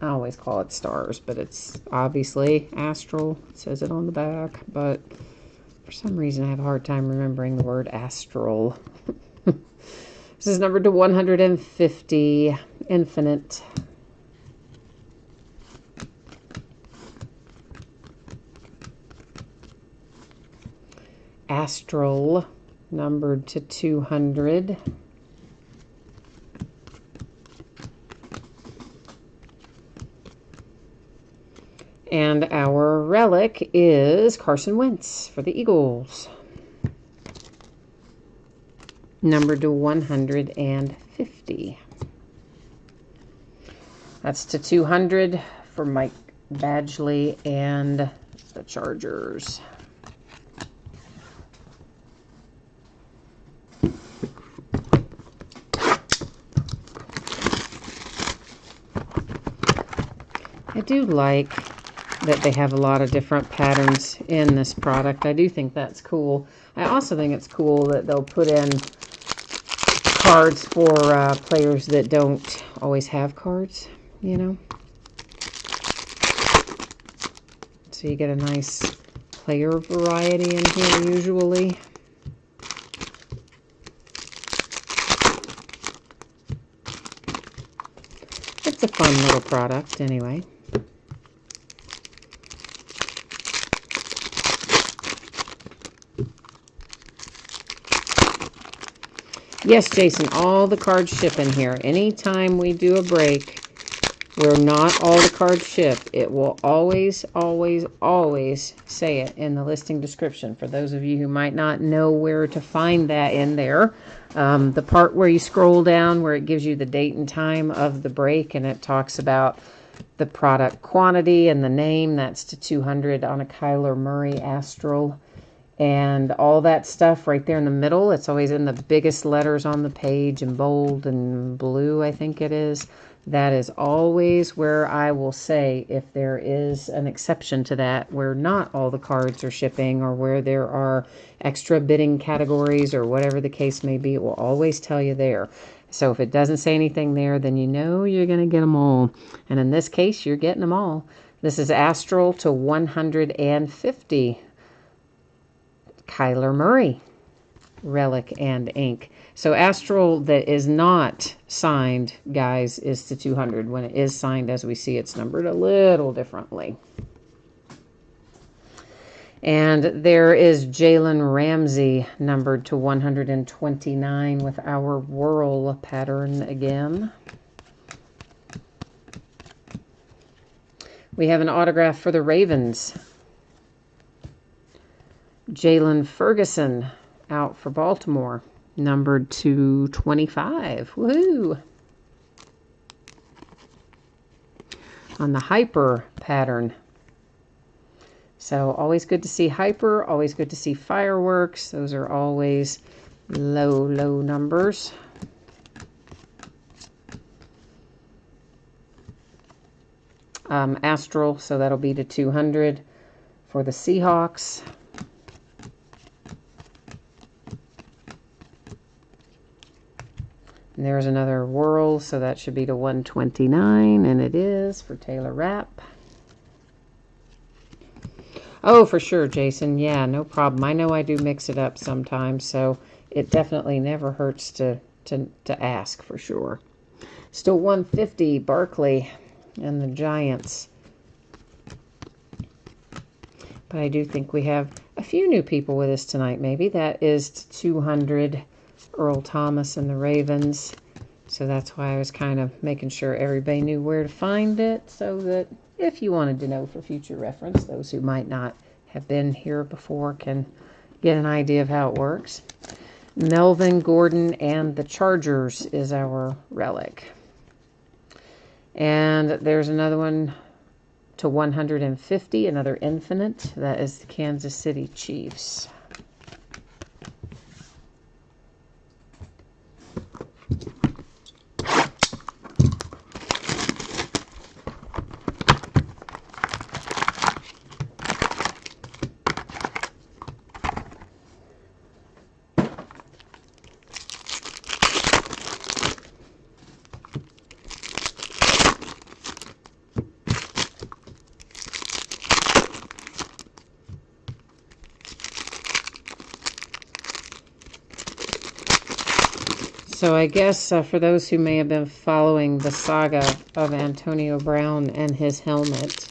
I always call it stars, but it's obviously astral. It says it on the back, but for some reason I have a hard time remembering the word astral. This is numbered to 150. Infinite. Astral, numbered to 200. And our relic is Carson Wentz for the Eagles. Numbered to 150. That's to 200 for Mike Badgley and the Chargers. I do like that they have a lot of different patterns in this product. I do think that's cool. I also think it's cool that they'll put in cards for players that don't always have cards, you know. So you get a nice player variety in here usually. It's a fun little product anyway. Yes, Jason, all the cards ship in here. Anytime we do a break where not all the cards ship, it will always, always, always say it in the listing description. For those of you who might not know where to find that in there, the part where you scroll down where it gives you the date and time of the break, and it talks about the product quantity and the name, that's to 200 on a Kyler Murray Astral. And all that stuff right there in the middle, it's always in the biggest letters on the page in bold and blue, I think it is. That is always where I will say if there is an exception to that, where not all the cards are shipping or where there are extra bidding categories or whatever the case may be, it will always tell you there. So if it doesn't say anything there, then you know you're going to get them all. And in this case, you're getting them all. This is Astral to 150. Kyler Murray relic and ink. So Astral that is not signed, guys, is to 200. When it is signed, as we see, it's numbered a little differently. And there is Jalen Ramsey numbered to 129 with our whirl pattern again. We have an autograph for the Ravens. Jalen Ferguson out for Baltimore, numbered to 25. Woohoo! On the Hyper pattern. So always good to see Hyper, always good to see Fireworks. Those are always low numbers. Astral, so that'll be to 200 for the Seahawks. And there's another whirl, so that should be to 129, and it is for Taylor Rapp. Oh, for sure, Jason. Yeah, no problem. I know I do mix it up sometimes, so it definitely never hurts to ask for sure. Still 150, Barkley and the Giants. But I do think we have a few new people with us tonight, maybe. That is to 200. Earl Thomas and the Ravens. So that's why I was kind of making sure everybody knew where to find it, so that if you wanted to know for future reference, those who might not have been here before can get an idea of how it works. Melvin Gordon and the Chargers is our relic. And there's another one to 150, another infinite. That is the Kansas City Chiefs. So I guess for those who may have been following the saga of Antonio Brown and his helmet,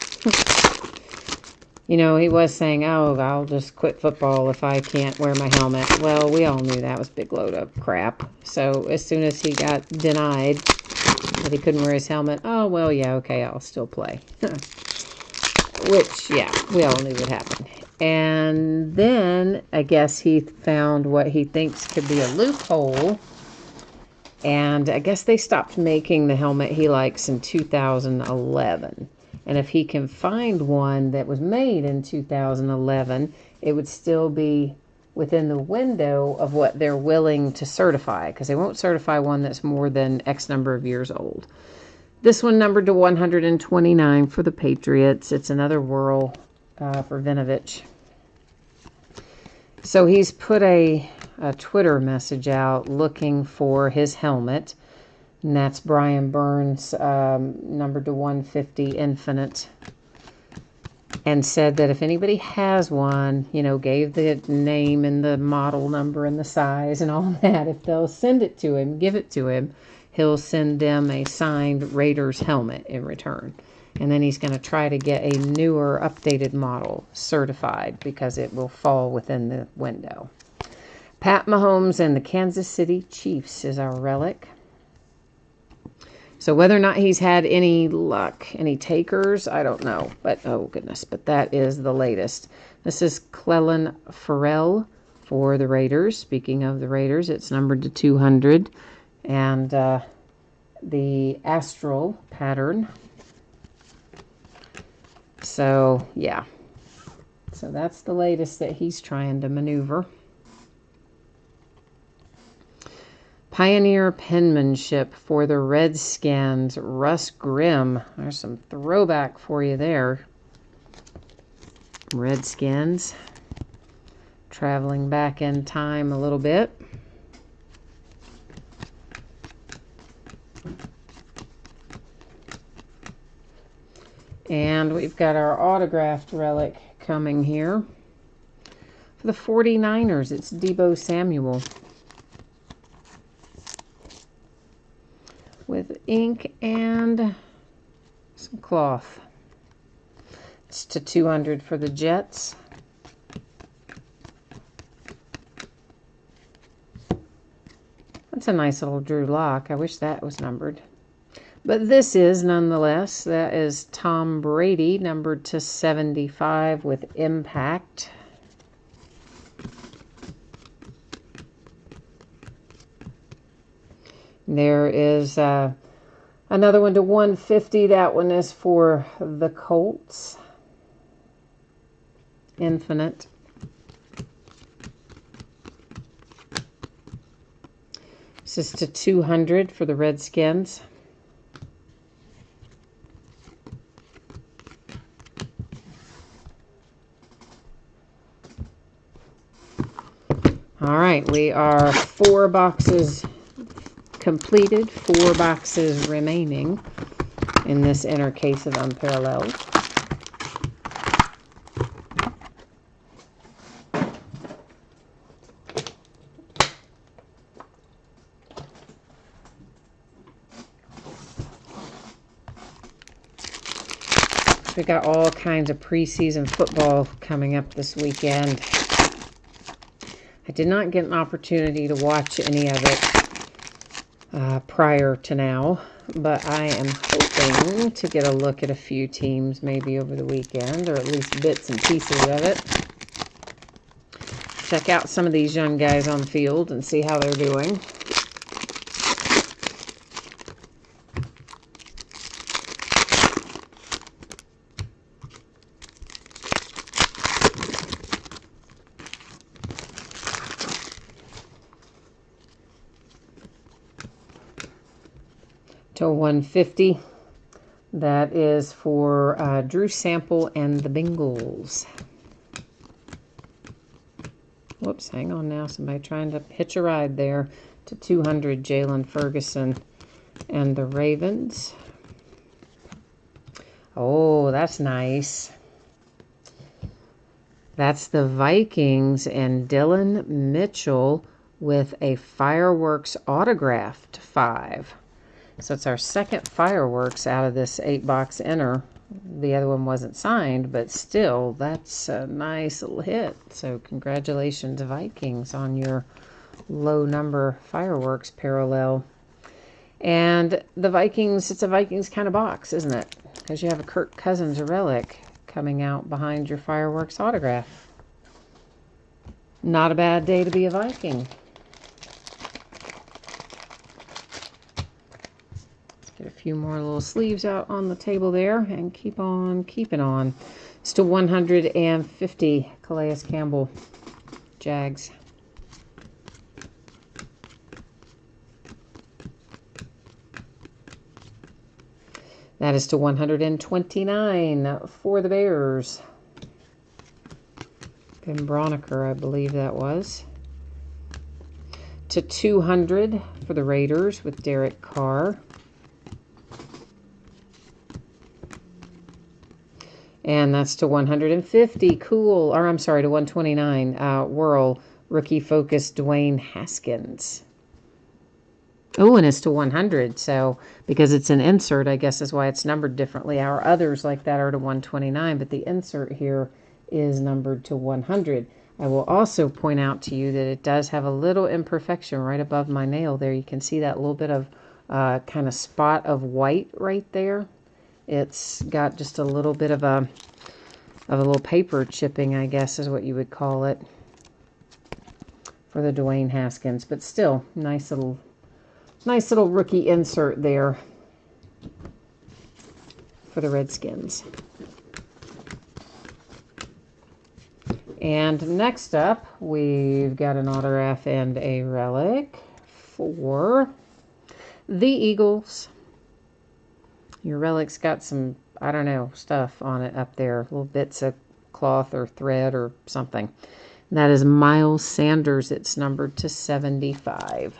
you know, he was saying, oh, I'll just quit football if I can't wear my helmet. Well, we all knew that was a big load of crap. So as soon as he got denied that he couldn't wear his helmet, oh, well, yeah, okay, I'll still play. Which, yeah, we all knew would happen. And then I guess he found what he thinks could be a loophole. And I guess they stopped making the helmet he likes in 2011. And if he can find one that was made in 2011, it would still be within the window of what they're willing to certify, because they won't certify one that's more than X number of years old. This one numbered to 129 for the Patriots. It's another whirl for Vinovich. So he's put a Twitter message out looking for his helmet. And that's Brian Burns, numbered to 150 Infinite. And said that if anybody has one, you know, gave the name and the model number and the size and all that, if they'll send it to him, give it to him, he'll send them a signed Raiders helmet in return. And then he's going to try to get a newer, updated model certified because it will fall within the window. Pat Mahomes and the Kansas City Chiefs is our relic. So whether or not he's had any luck, any takers, I don't know. But, oh goodness, but that is the latest. This is Clelin Ferrell for the Raiders. Speaking of the Raiders, it's numbered to 200. And the Astral pattern. So, yeah. So that's the latest that he's trying to maneuver. Pioneer penmanship for the Redskins, Russ Grimm. There's some throwback for you there. Redskins. Traveling back in time a little bit. And we've got our autographed relic coming here. For the 49ers, it's Deebo Samuel. With ink and some cloth. It's to 200 for the Jets. That's a nice little Drew Lock. I wish that was numbered. But this is nonetheless. That is Tom Brady, numbered to 75 with impact. There is another one to 150. That one is for the Colts. Infinite. This is to 200 for the Redskins. All right, we are 4 boxes completed, 4 boxes remaining in this inner case of Unparalleled. We got all kinds of preseason football coming up this weekend. I did not get an opportunity to watch any of it prior to now, but I am hoping to get a look at a few teams maybe over the weekend, or at least bits and pieces of it. Check out some of these young guys on the field and see how they're doing. To 150. That is for Drew Sample and the Bengals. Whoops, hang on now. Somebody trying to hitch a ride there. To 200, Jalen Ferguson and the Ravens. Oh, that's nice. That's the Vikings and Dylan Mitchell with a Fireworks autographed 5. So it's our second Fireworks out of this 8-box inner. The other one wasn't signed, but still, that's a nice little hit. So congratulations, Vikings, on your low number Fireworks parallel. And the Vikings, it's a Vikings kind of box, isn't it? Because you have a Kirk Cousins relic coming out behind your Fireworks autograph. Not a bad day to be a Viking. Get a few more little sleeves out on the table there and keep on keeping on. It's to 150, Calais Campbell, Jags. That is to 129 for the Bears. Ben Broniker, I believe that was. To 200 for the Raiders with Derek Carr. And that's to 150. Cool. Or I'm sorry, to 129. Whirl. Rookie focus Dwayne Haskins. Oh, and it's to 100. So because it's an insert, I guess is why it's numbered differently. Our others like that are to 129, but the insert here is numbered to 100. I will also point out to you that it does have a little imperfection right above my nail there. You can see that little bit of kind of spot of white right there. It's got just a little bit of a little paper chipping, I guess is what you would call it, for the Dwayne Haskins. But still, nice little rookie insert there for the Redskins. And next up, we've got an autograph and a relic for the Eagles. Your relic's got some, I don't know, stuff on it up there. Little bits of cloth or thread or something. That is Miles Sanders. It's numbered to 75.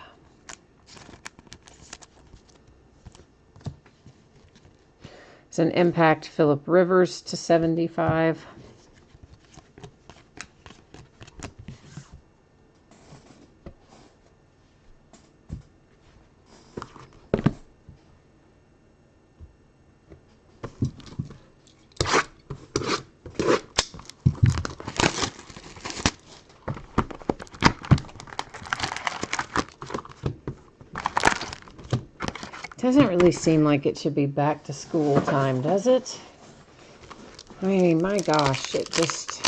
It's an Impact Phillip Rivers to 75. Doesn't really seem like it should be back to school time, does it? I mean, my gosh, it just,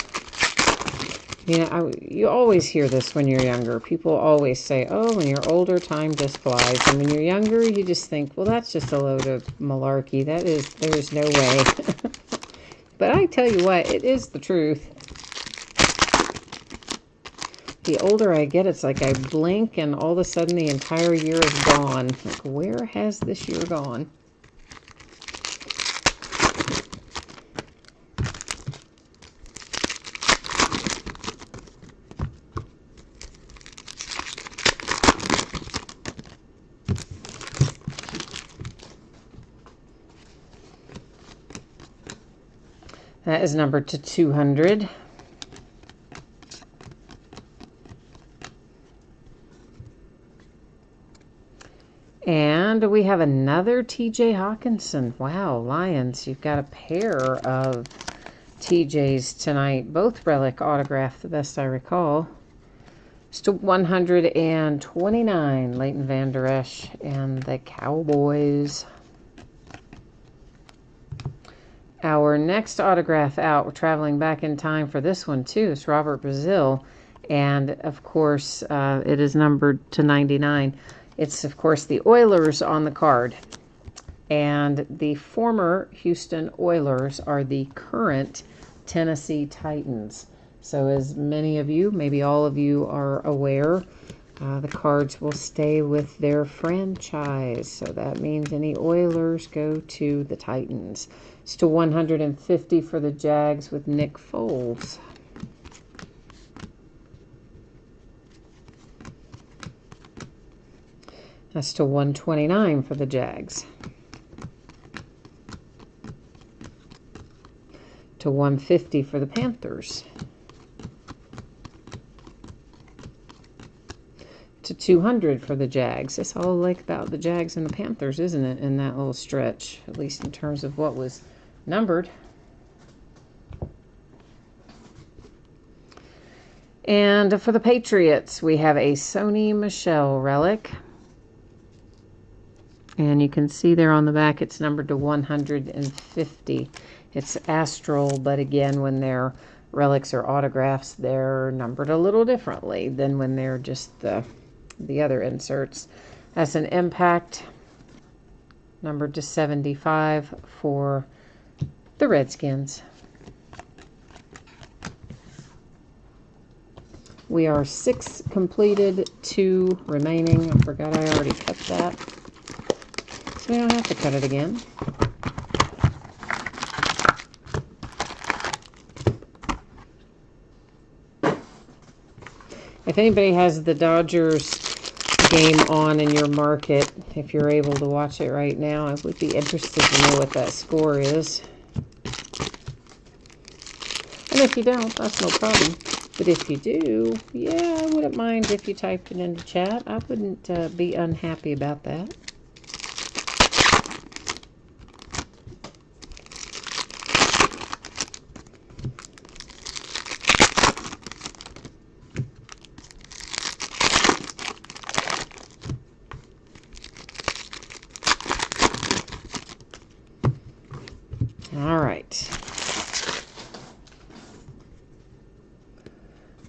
you know, you always hear this when you're younger. People always say, oh, when you're older, time just flies. And when you're younger, you just think, well, that's just a load of malarkey. There's no way. But I tell you what, it is the truth. The older I get, it's like I blink and all of a sudden the entire year is gone. Like, where has this year gone? That is numbered to 200. And we have another TJ Hawkinson. Wow, Lions, you've got a pair of TJs tonight. Both relic autographed, the best I recall. It's to 129, Leighton Vander Esch and the Cowboys. Our next autograph out, we're traveling back in time for this one too. It's Robert Brazil. And of course, it is numbered to 99. It's, of course, the Oilers on the card. And the former Houston Oilers are the current Tennessee Titans. So as many of you, maybe all of you are aware, the cards will stay with their franchise. So that means any Oilers go to the Titans. It's to 150 for the Jags with Nick Foles. That's to 129 for the Jags. To 150 for the Panthers. To 200 for the Jags. It's all like about the Jags and the Panthers, isn't it, in that little stretch, at least in terms of what was numbered. And for the Patriots, we have a Sony Michel relic. And you can see there on the back, it's numbered to 150. It's astral, but again, when they're relics or autographs, they're numbered a little differently than when they're just the other inserts. That's an Impact, numbered to 75 for the Redskins. We are 6 completed, 2 remaining. I forgot I already cut that. We don't have to cut it again. If anybody has the Dodgers game on in your market, if you're able to watch it right now, I would be interested to know what that score is. And if you don't, that's no problem. But if you do, yeah, I wouldn't mind if you typed it into chat. I wouldn't be unhappy about that. All right.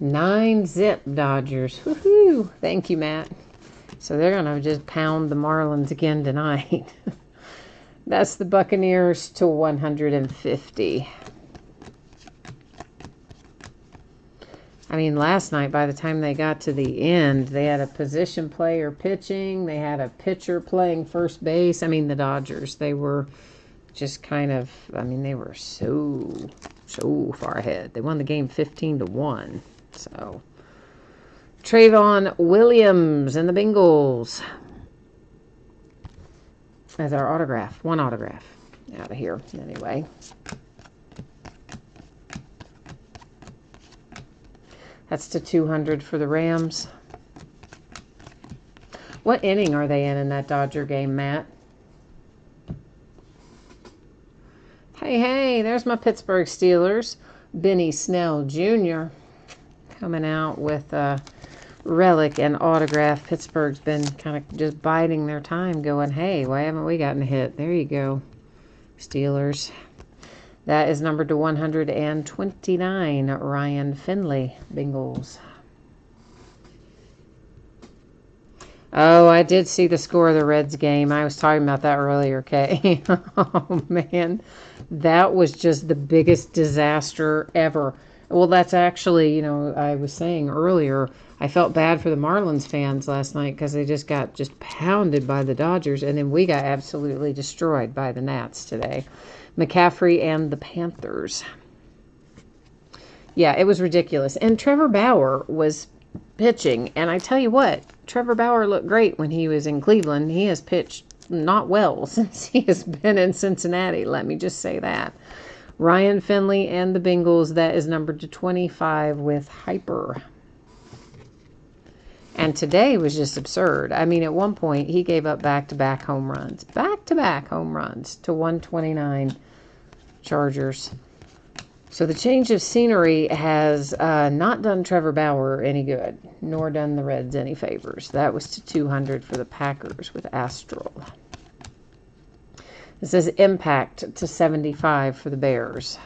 9-zip Dodgers. Woohoo! Thank you, Matt. So they're going to just pound the Marlins again tonight. That's the Buccaneers to 150. I mean, last night, by the time they got to the end, they had a position player pitching. They had a pitcher playing first base. I mean, the Dodgers, they were just kind of, I mean, they were so far ahead. They won the game 15-1. So, Trayvon Williams and the Bengals as our autograph. One autograph out of here, anyway. That's to 200 for the Rams. What inning are they in that Dodger game, Matt? Hey, there's my Pittsburgh Steelers. Benny Snell Jr. coming out with a relic and autograph. Pittsburgh's been kind of just biding their time going, hey, why haven't we gotten a hit? There you go, Steelers. That is numbered to 129, Ryan Finley, Bengals. Oh, I did see the score of the Reds game. I was talking about that earlier, Kay. Oh, man. That was just the biggest disaster ever. Well, that's actually, I was saying earlier, I felt bad for the Marlins fans last night because they just got pounded by the Dodgers, and then we got absolutely destroyed by the Nats today. McCaffrey and the Panthers. Yeah, it was ridiculous. And Trevor Bauer was pitching, and I tell you what, Trevor Bauer looked great when he was in Cleveland. He has pitched not well since he has been in Cincinnati, let me just say that. Ryan Finley and the Bengals, that is numbered to 25 with Hyper. And today was just absurd. I mean, at one point, he gave up back-to-back home runs. Back-to-back home runs to 129 Chargers. So the change of scenery has not done Trevor Bauer any good, nor done the Reds any favors. That was to 200 for the Packers with Astral. This is Impact to 75 for the Bears.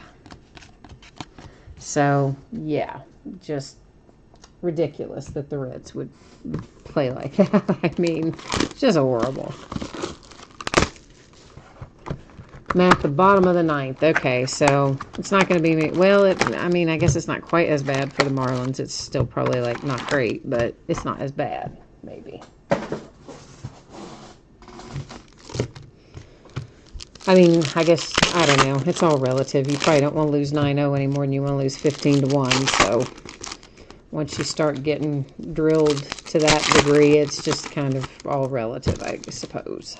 So, yeah, just ridiculous that the Reds would play like that. I mean, it's just horrible. I'm at the bottom of the ninth. Okay, so it's not going to be, well, I guess it's not quite as bad for the Marlins. It's still probably, not great, but it's not as bad, maybe. I mean, I guess, I don't know. It's all relative. You probably don't want to lose 9-0 any more than you want to lose 15-1, so once you start getting drilled to that degree, it's just kind of all relative, I suppose.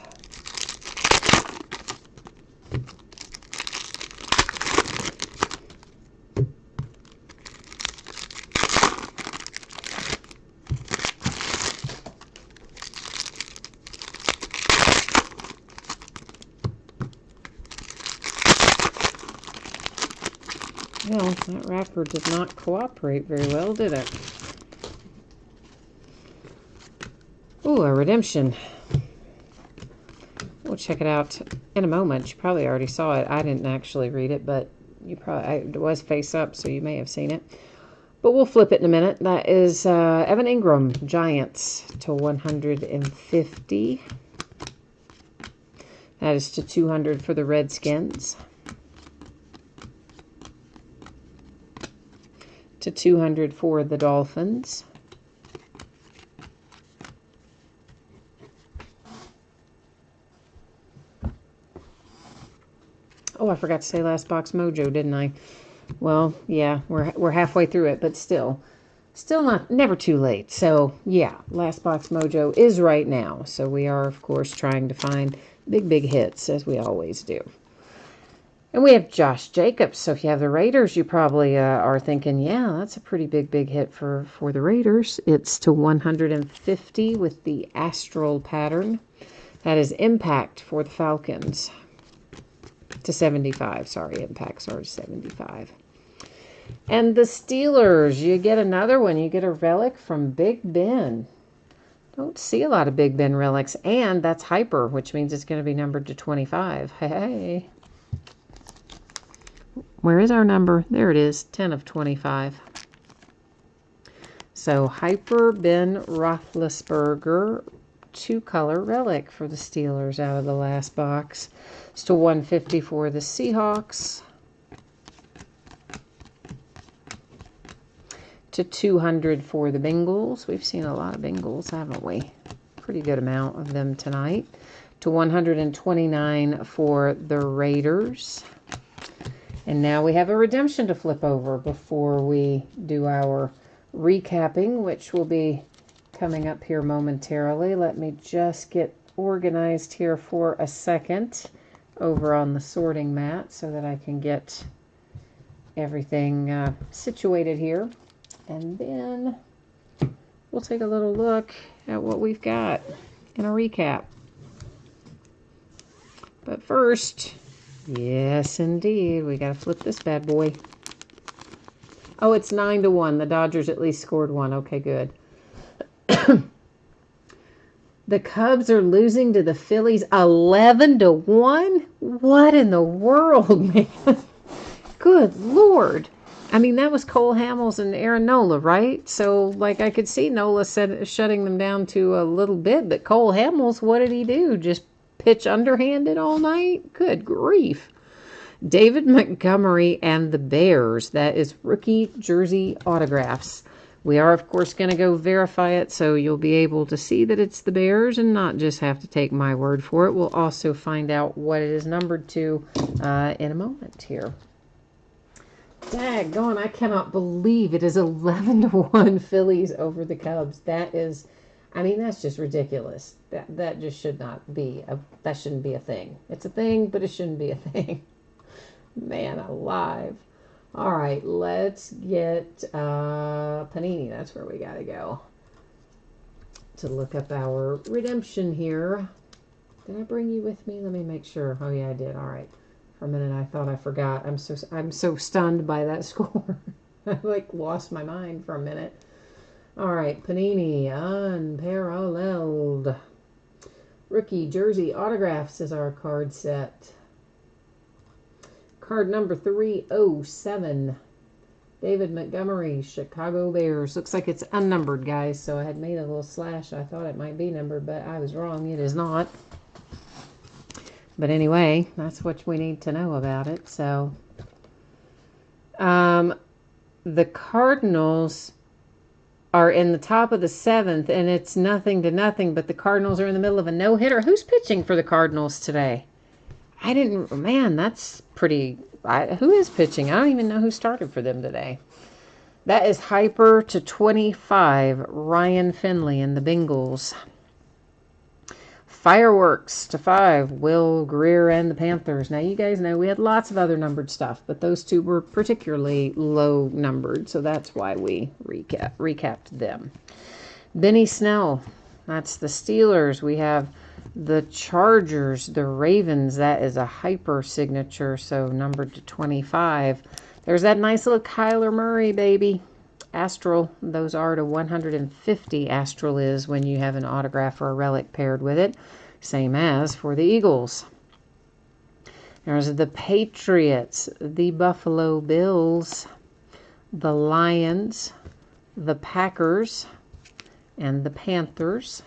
Well, that wrapper did not cooperate very well, did it? Ooh, a redemption. We'll check it out in a moment. You probably already saw it. I didn't actually read it, but it was face up, so you may have seen it. But we'll flip it in a minute. That is Evan Ingram, Giants to 150. That is to 200 for the Redskins. To 200 for the Dolphins. Oh, I forgot to say last box mojo, didn't I? Well, yeah, we're halfway through it, but still. Still never too late. So yeah, Last Box Mojo is right now. So we are, of course, trying to find big hits, as we always do. And we have Josh Jacobs. So if you have the Raiders, you probably are thinking, yeah, that's a pretty big hit for the Raiders. It's to 150 with the astral pattern. That is impact for the Falcons. To 75. Sorry, impacts are 75. And the Steelers, you get another one. You get a relic from Big Ben. Don't see a lot of Big Ben relics. And that's hyper, which means it's going to be numbered to 25. Hey. Where is our number? There it is, 10 of 25. So hyper Ben Roethlisberger, 2-color relic for the Steelers out of the last box. It's to 150 for the Seahawks. To 200 for the Bengals. We've seen a lot of Bengals, haven't we? Pretty good amount of them tonight. To 129 for the Raiders. And now we have a redemption to flip over before we do our recapping, which will be coming up here momentarily. Let me just get organized here for a second over on the sorting mat so that I can get everything situated here. And then we'll take a little look at what we've got in a recap. But first, yes, indeed, we got to flip this bad boy. Oh, it's 9-1. The Dodgers at least scored one. Okay, good. The Cubs are losing to the Phillies 11-1? What in the world, man? Good Lord. I mean, that was Cole Hamels and Aaron Nola, right? So, like, I could see Nola shutting them down to a little bit, but Cole Hamels, what did he do? Just pitch underhanded all night? Good grief. David Montgomery and the Bears. That is rookie jersey autographs. We are, of course, going to go verify it, so you'll be able to see that it's the Bears and not just have to take my word for it. We'll also find out what it is numbered to in a moment here. Daggone, I cannot believe it is 11-1 Phillies over the Cubs. That is, I mean, that's just ridiculous. That just should not be, that shouldn't be a thing. It's a thing, but it shouldn't be a thing. Man alive. All right, let's get Panini. That's where we got to go to look up our redemption here. Did I bring you with me? Let me make sure. Oh, yeah, I did. All right. For a minute, I thought I forgot. I'm so stunned by that score. I lost my mind for a minute. All right, Panini, unparalleled. Rookie jersey autographs is our card set. Card number 307. David Montgomery, Chicago Bears. Looks like it's unnumbered, guys. So I had made a little slash. I thought it might be numbered, but I was wrong. It is not. But anyway, that's what we need to know about it. So, the Cardinals are in the top of the 7th, and it's 0-0, but the Cardinals are in the middle of a no-hitter. Who's pitching for the Cardinals today? Man, that's pretty, who is pitching? I don't even know who started for them today. That is hyper to 25, Ryan Finley and the Bengals. Fireworks to 5, Will Greer and the Panthers. Now, you guys know we had lots of other numbered stuff, but those two were particularly low numbered, so that's why we recapped them. Benny Snell, that's the Steelers. We have the Chargers, the Ravens. That is a hyper signature, so numbered to 25. There's that nice little Kyler Murray, baby. Astral, those are to 150. Astral is when you have an autograph or a relic paired with it. Same as for the Eagles. There's the Patriots, the Buffalo Bills, the Lions, the Packers, and the Panthers.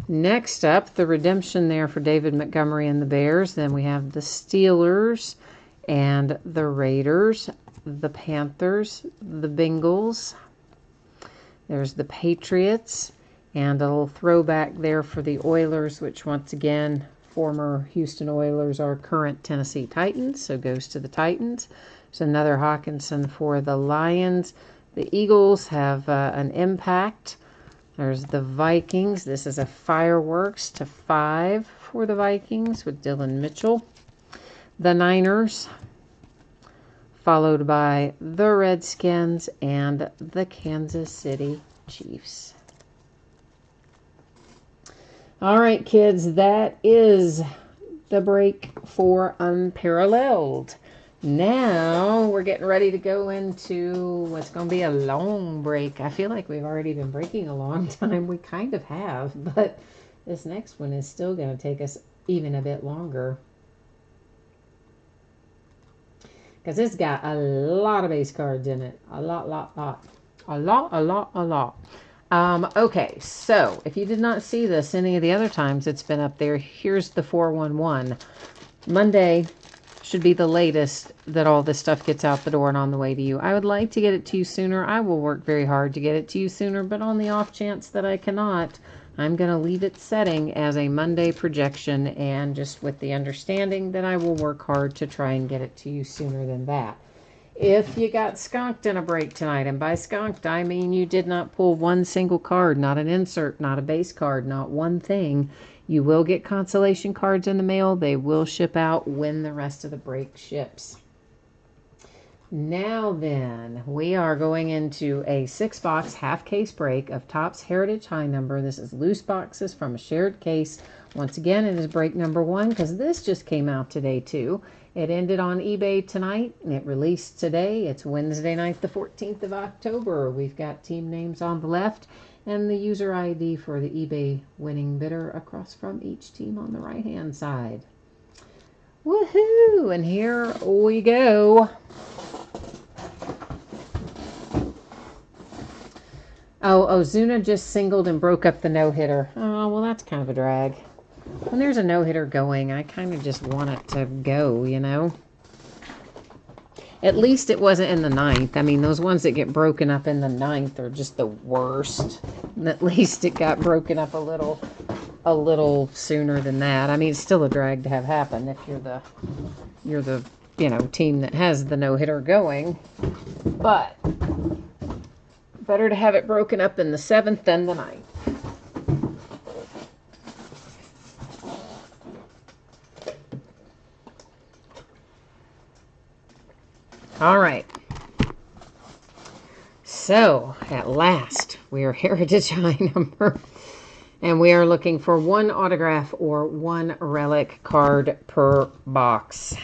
Next up, the redemption there for David Montgomery and the Bears. Then we have the Steelers and the Raiders, the Panthers, the Bengals. There's the Patriots, and a little throwback there for the Oilers, which once again, former Houston Oilers are current Tennessee Titans, so goes to the Titans. There's another Hawkinson for the Lions. The Eagles have an impact. There's the Vikings. This is a fireworks /5 for the Vikings with Dylan Mitchell. The Niners, followed by the Redskins and the Kansas City Chiefs. All right, kids, that is the break for Unparalleled. Now we're getting ready to go into what's going to be a long break. I feel like we've already been breaking a long time. We kind of have, but this next one is still going to take us even a bit longer. Because it's got a lot of base cards in it. A lot. Okay, so if you did not see this any of the other times it's been up there, here's the 411. Monday should be the latest that all this stuff gets out the door and on the way to you. I would like to get it to you sooner. I will work very hard to get it to you sooner, but on the off chance that I cannot, I'm going to leave it setting as a Monday projection, and just with the understanding that I will work hard to try and get it to you sooner than that. If you got skunked in a break tonight, and by skunked I mean you did not pull one single card, not an insert, not a base card, not one thing, you will get consolation cards in the mail. They will ship out when the rest of the break ships. Now then, we are going into a 6-box half-case break of Topps Heritage High Number. This is loose boxes from a shared case. Once again, it is break number 1 because this just came out today too. It ended on eBay tonight and it released today. It's Wednesday night, the 14th of October. We've got team names on the left and the user ID for the eBay winning bidder across from each team on the right-hand side. Woohoo! And here we go. Oh, Ozuna just singled and broke up the no-hitter. Oh, well, that's kind of a drag. When there's a no-hitter going, I kind of just want it to go, you know? At least it wasn't in the 9th. I mean, those ones that get broken up in the 9th are just the worst. And at least it got broken up a little sooner than that. I mean, it's still a drag to have happen if you're the team that has the no-hitter going. But better to have it broken up in the 7th than the 9th. All right. So, at last, we are Heritage High Number. And we are looking for 1 autograph or 1 relic card per box.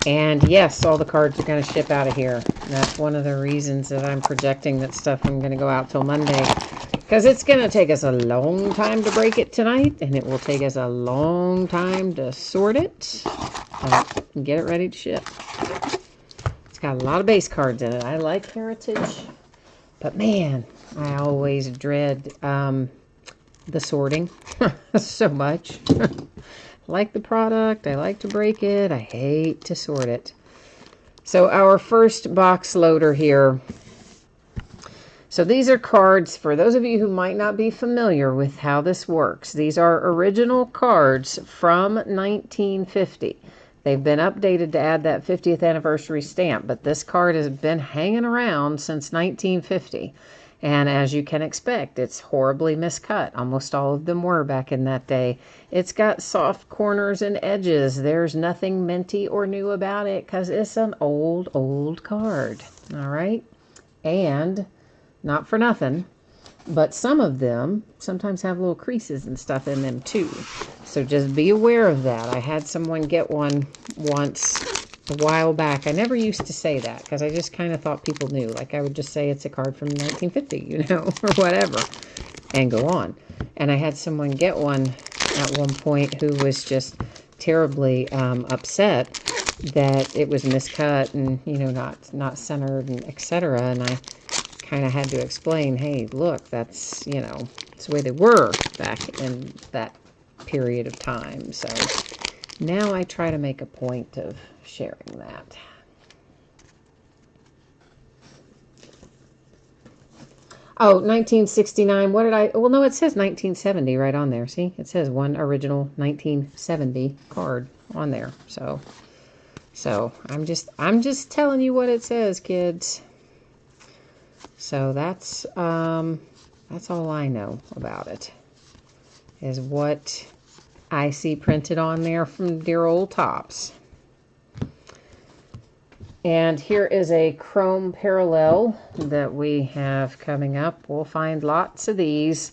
And yes, all the cards are going to ship out of here. And that's one of the reasons that I'm projecting that stuff I'm going to go out till Monday. Because it's going to take us a long time to break it tonight. And it will take us a long time to sort it. And get it ready to ship. It's got a lot of base cards in it. I like Heritage. But man, I always dread the sorting so much. I like the product. I like to break it. I hate to sort it. So our first box loader here. So these are cards for those of you who might not be familiar with how this works. These are original cards from 1950. They've been updated to add that 50th anniversary stamp, but this card has been hanging around since 1950. And as you can expect, it's horribly miscut. Almost all of them were back in that day. It's got soft corners and edges. There's nothing minty or new about it because it's an old card. All right? And not for nothing, but some of them sometimes have little creases and stuff in them too. So just be aware of that. I had someone get one once a while back. I never used to say that because I just kind of thought people knew. Like I would just say it's a card from 1950, or whatever, and go on. And I had someone get one at one point who was just terribly upset that it was miscut and, not centered and etc. And I kind of had to explain, hey, look, that's the way they were back in that period of time. So now I try to make a point of sharing that. Oh, 1969. What did I... Well, no, it says 1970 right on there. See? It says 1 original 1970 card on there. So So I'm just telling you what it says, kids. So that's all I know about it, is what I see printed on there from dear old Tops. And here is a chrome parallel that we have coming up. We'll find lots of these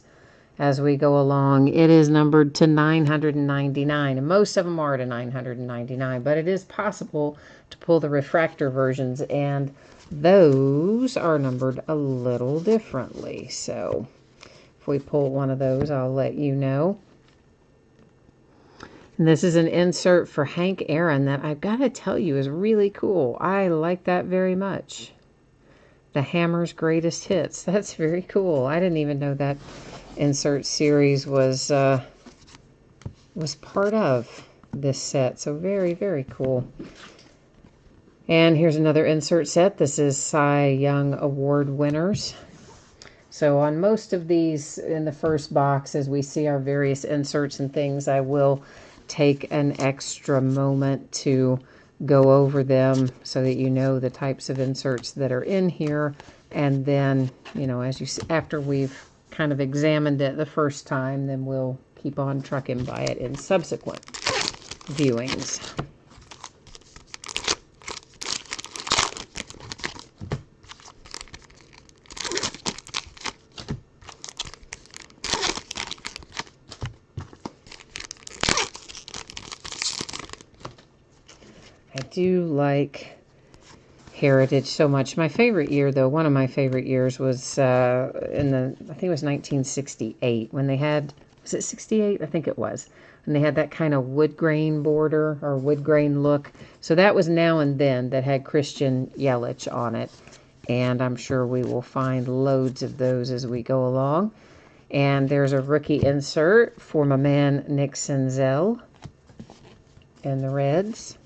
as we go along. It is numbered to 999, and most of them are to 999, but it is possible to pull the refractor versions, and those are numbered a little differently. So if we pull one of those, I'll let you know. And this is an insert for Hank Aaron that I've got to tell you is really cool. I like that very much. The Hammer's Greatest Hits. That's very cool. I didn't even know that insert series was part of this set. So very, very cool. And here's another insert set. This is Cy Young Award winners. So on most of these in the first box, as we see our various inserts and things, I will take an extra moment to go over them so that you know the types of inserts that are in here. And then, you know, as you see, after we've kind of examined it the first time, then we'll keep on trucking by it in subsequent viewings. I do like Heritage so much. My favorite year, though, one of my favorite years was I think it was 1968, when they had, was it 68? I think it was. And they had that kind of wood grain border or wood grain look. So that was Now and Then that had Christian Yelich on it. And I'm sure we will find loads of those as we go along. And there's a rookie insert for my man Nick Senzel and the Reds.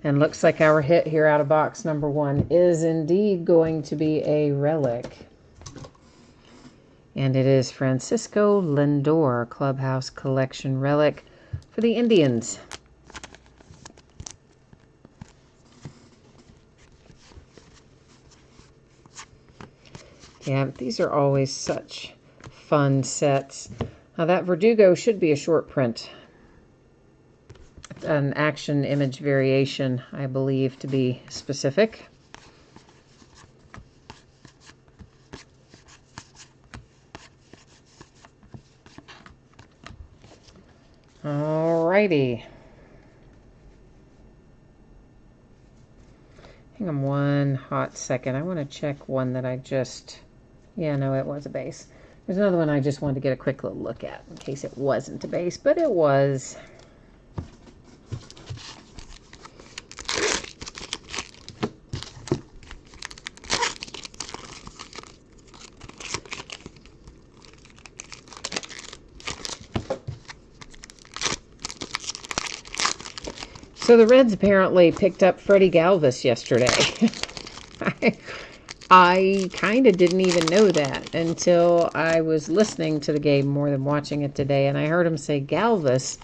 And looks like our hit here out of box number 1 is indeed going to be a relic. And it is Francisco Lindor Clubhouse Collection relic for the Indians. Yeah, these are always such fun sets. Now that Verdugo should be a short print. An action image variation, I believe, to be specific. Alrighty. Hang on one hot second. I want to check one that I just... Yeah, no, it was a base. There's another one I just wanted to get a quick little look at in case it wasn't a base, but it was. So the Reds apparently picked up Freddie Galvis yesterday. I kind of didn't even know that until I was listening to the game more than watching it today, and I heard him say Galvis,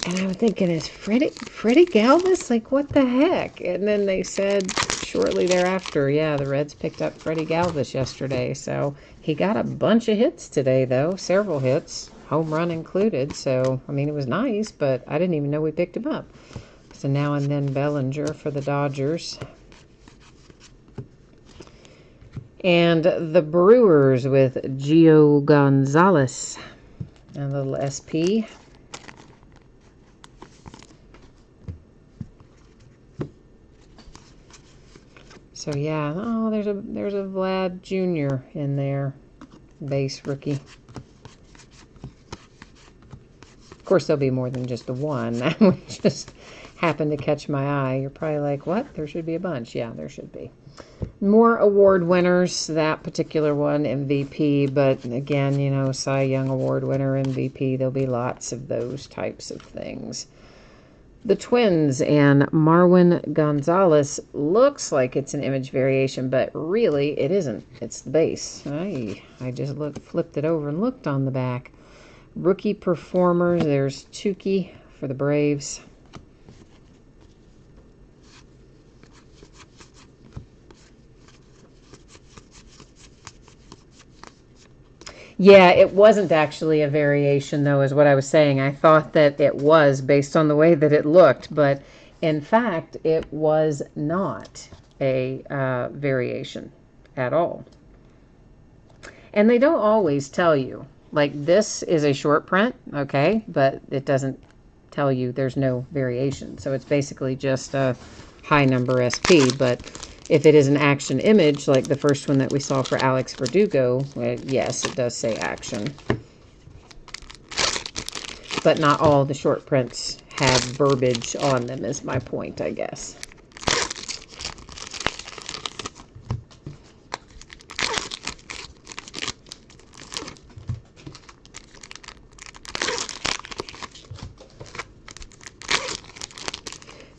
and I'm thinking, is Freddie Galvis? Like, what the heck? And then they said shortly thereafter, yeah, the Reds picked up Freddie Galvis yesterday. So he got a bunch of hits today, though, several hits, home run included. So, I mean, it was nice, but I didn't even know we picked him up. So Now and Then Bellinger for the Dodgers. And the Brewers with Gio Gonzalez. And a little SP. So yeah, oh, there's a Vlad Jr. in there, base rookie. Of course, there'll be more than just the one. That one just happened to catch my eye. You're probably like, what? There should be a bunch. Yeah, there should be. More award winners, that particular one, MVP, but again, you know, Cy Young Award winner, MVP, there'll be lots of those types of things. The Twins and Marwin Gonzalez looks like it's an image variation, but really it isn't. It's the base. I just flipped it over and looked on the back. Rookie performers, there's Tukey for the Braves. Yeah, it wasn't actually a variation, though, is what I was saying. I thought that it was based on the way that it looked, but in fact, it was not a variation at all. And they don't always tell you. Like, this is a short print, okay, but it doesn't tell you there's no variation. So it's basically just a high number SP, but if it is an action image, like the first one that we saw for Alex Verdugo, yes, it does say action. But not all the short prints have verbiage on them, is my point, I guess.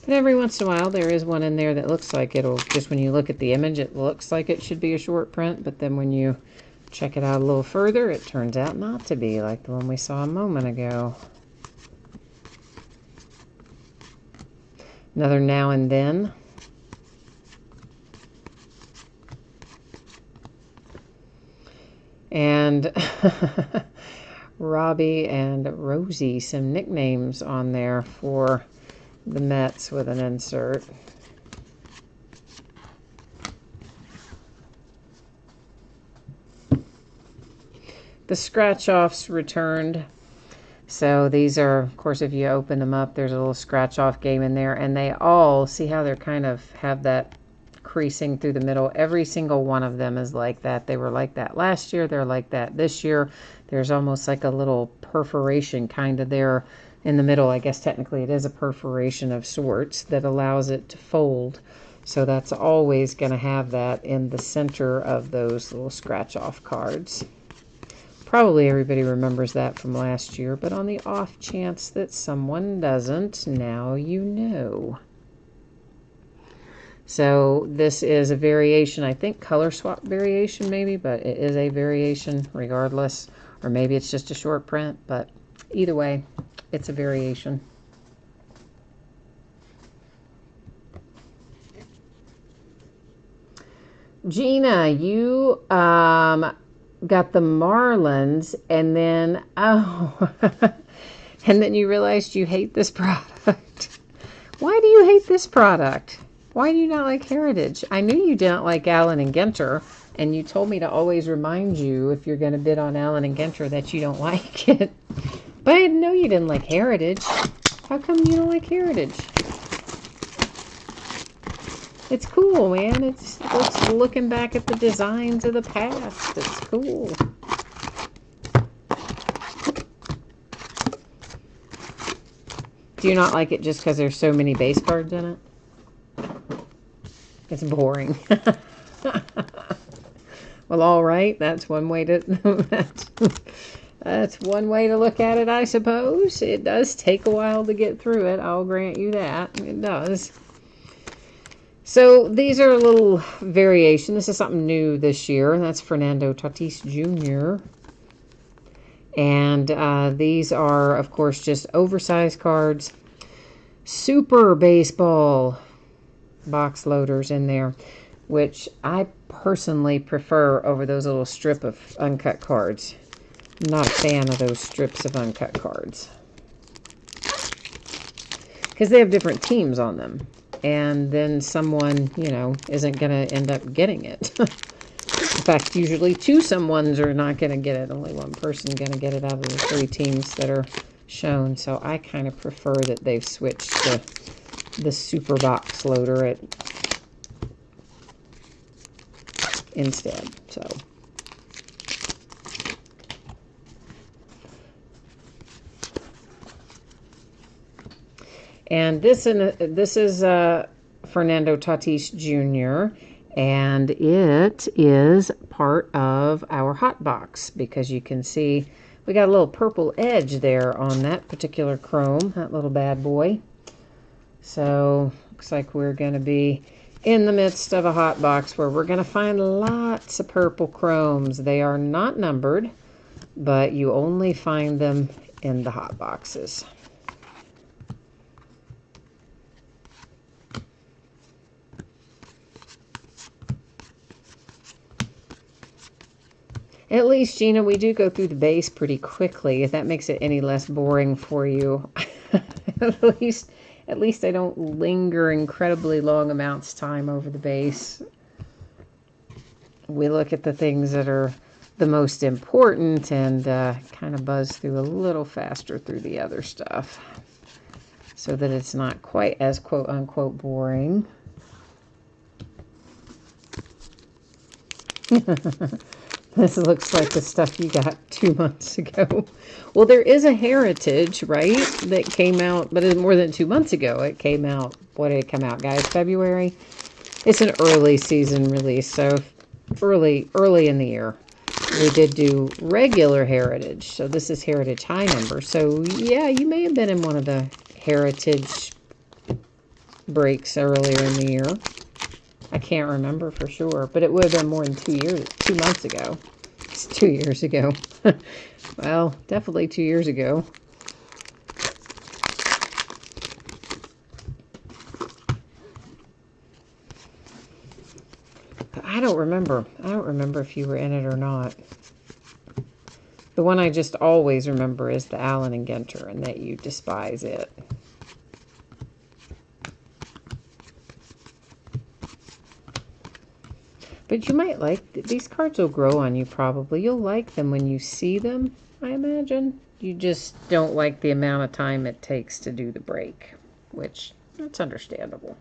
But every once in a while, there is one in there that looks like it'll, just when you look at the image, it looks like it should be a short print. But then when you check it out a little further, it turns out not to be, like the one we saw a moment ago. Another Now and Then. And Robbie and Rosie, some nicknames on there for the Mets with an insert. The scratch-offs returned. So these are, of course, if you open them up, there's a little scratch-off game in there. And they all, see how they're kind of have that creasing through the middle? Every single one of them is like that. They were like that last year. They're like that this year. There's almost like a little perforation kind of there in the middle. I guess technically it is a perforation of sorts that allows it to fold. So that's always going to have that in the center of those little scratch-off cards. Probably everybody remembers that from last year, but on the off chance that someone doesn't, now you know. So this is a variation, I think color swap variation maybe, but it is a variation regardless. Or maybe it's just a short print, but either way, it's a variation. Gina, you got the Marlins, and then, oh, and then you realized you hate this product. Why do you hate this product? Why do you not like Heritage? I knew you didn't like Allen and Ginter, and you told me to always remind you if you're going to bid on Allen and Ginter that you don't like it. But I didn't know you didn't like Heritage. How come you don't like Heritage? It's cool, man. It's looking back at the designs of the past. It's cool. Do you not like it just because there's so many base cards in it? It's boring. Well, all right. That's one way to that's one way to look at it, I suppose. It does take a while to get through it. I'll grant you that. It does. So these are a little variation. This is something new this year. That's Fernando Tatis Jr. And these are, of course, just oversized cards. Super Baseball box loaders in there, which I personally prefer over those little strip of uncut cards. I'm not a fan of those strips of uncut cards because they have different teams on them. And then someone, you know, isn't going to end up getting it. In fact, usually two someones are not going to get it. Only one person going to get it out of the three teams that are shown. So I kind of prefer that they've switched to the super box loader instead. So. And this is Fernando Tatis Jr. And it is part of our hot box because you can see we got a little purple edge there on that particular chrome, that little bad boy. So looks like we're going to be in the midst of a hot box where we're going to find lots of purple chromes. They are not numbered. but you only find them in the hot boxes. At least, Gina, we do go through the base pretty quickly. If that makes it any less boring for you. at least I don't linger incredibly long amounts of time over the base. We look at the things that are the most important and kind of buzz through a little faster through the other stuff so that it's not quite as quote-unquote boring. This looks like the stuff you got 2 months ago. Well, there is a Heritage, right, that came out, but it's more than 2 months ago. It came out, what did it come out, guys? February? It's an early season release, so early in the year. We did do regular Heritage, so this is Heritage High number. So, yeah, you may have been in one of the Heritage breaks earlier in the year. I can't remember for sure, but it would have been more than 2 months ago. It's 2 years ago. Well, definitely 2 years ago. But I don't remember if you were in it or not. The one I just always remember is the Allen and Ginter, and that you despise it. But you might like, these cards will grow on you probably. You'll like them when you see them, I imagine. You just don't like the amount of time it takes to do the break, which, that's understandable.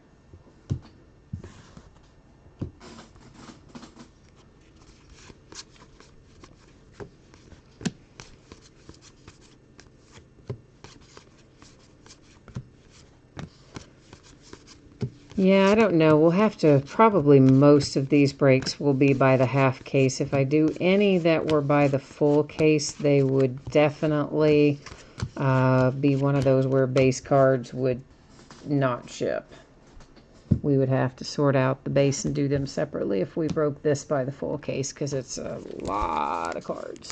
Yeah, I don't know. We'll have to, probably most of these breaks will be by the half case. If I do any that were by the full case, they would definitely be one of those where base cards would not ship. We would have to sort out the base and do them separately if we broke this by the full case, because it's a lot of cards.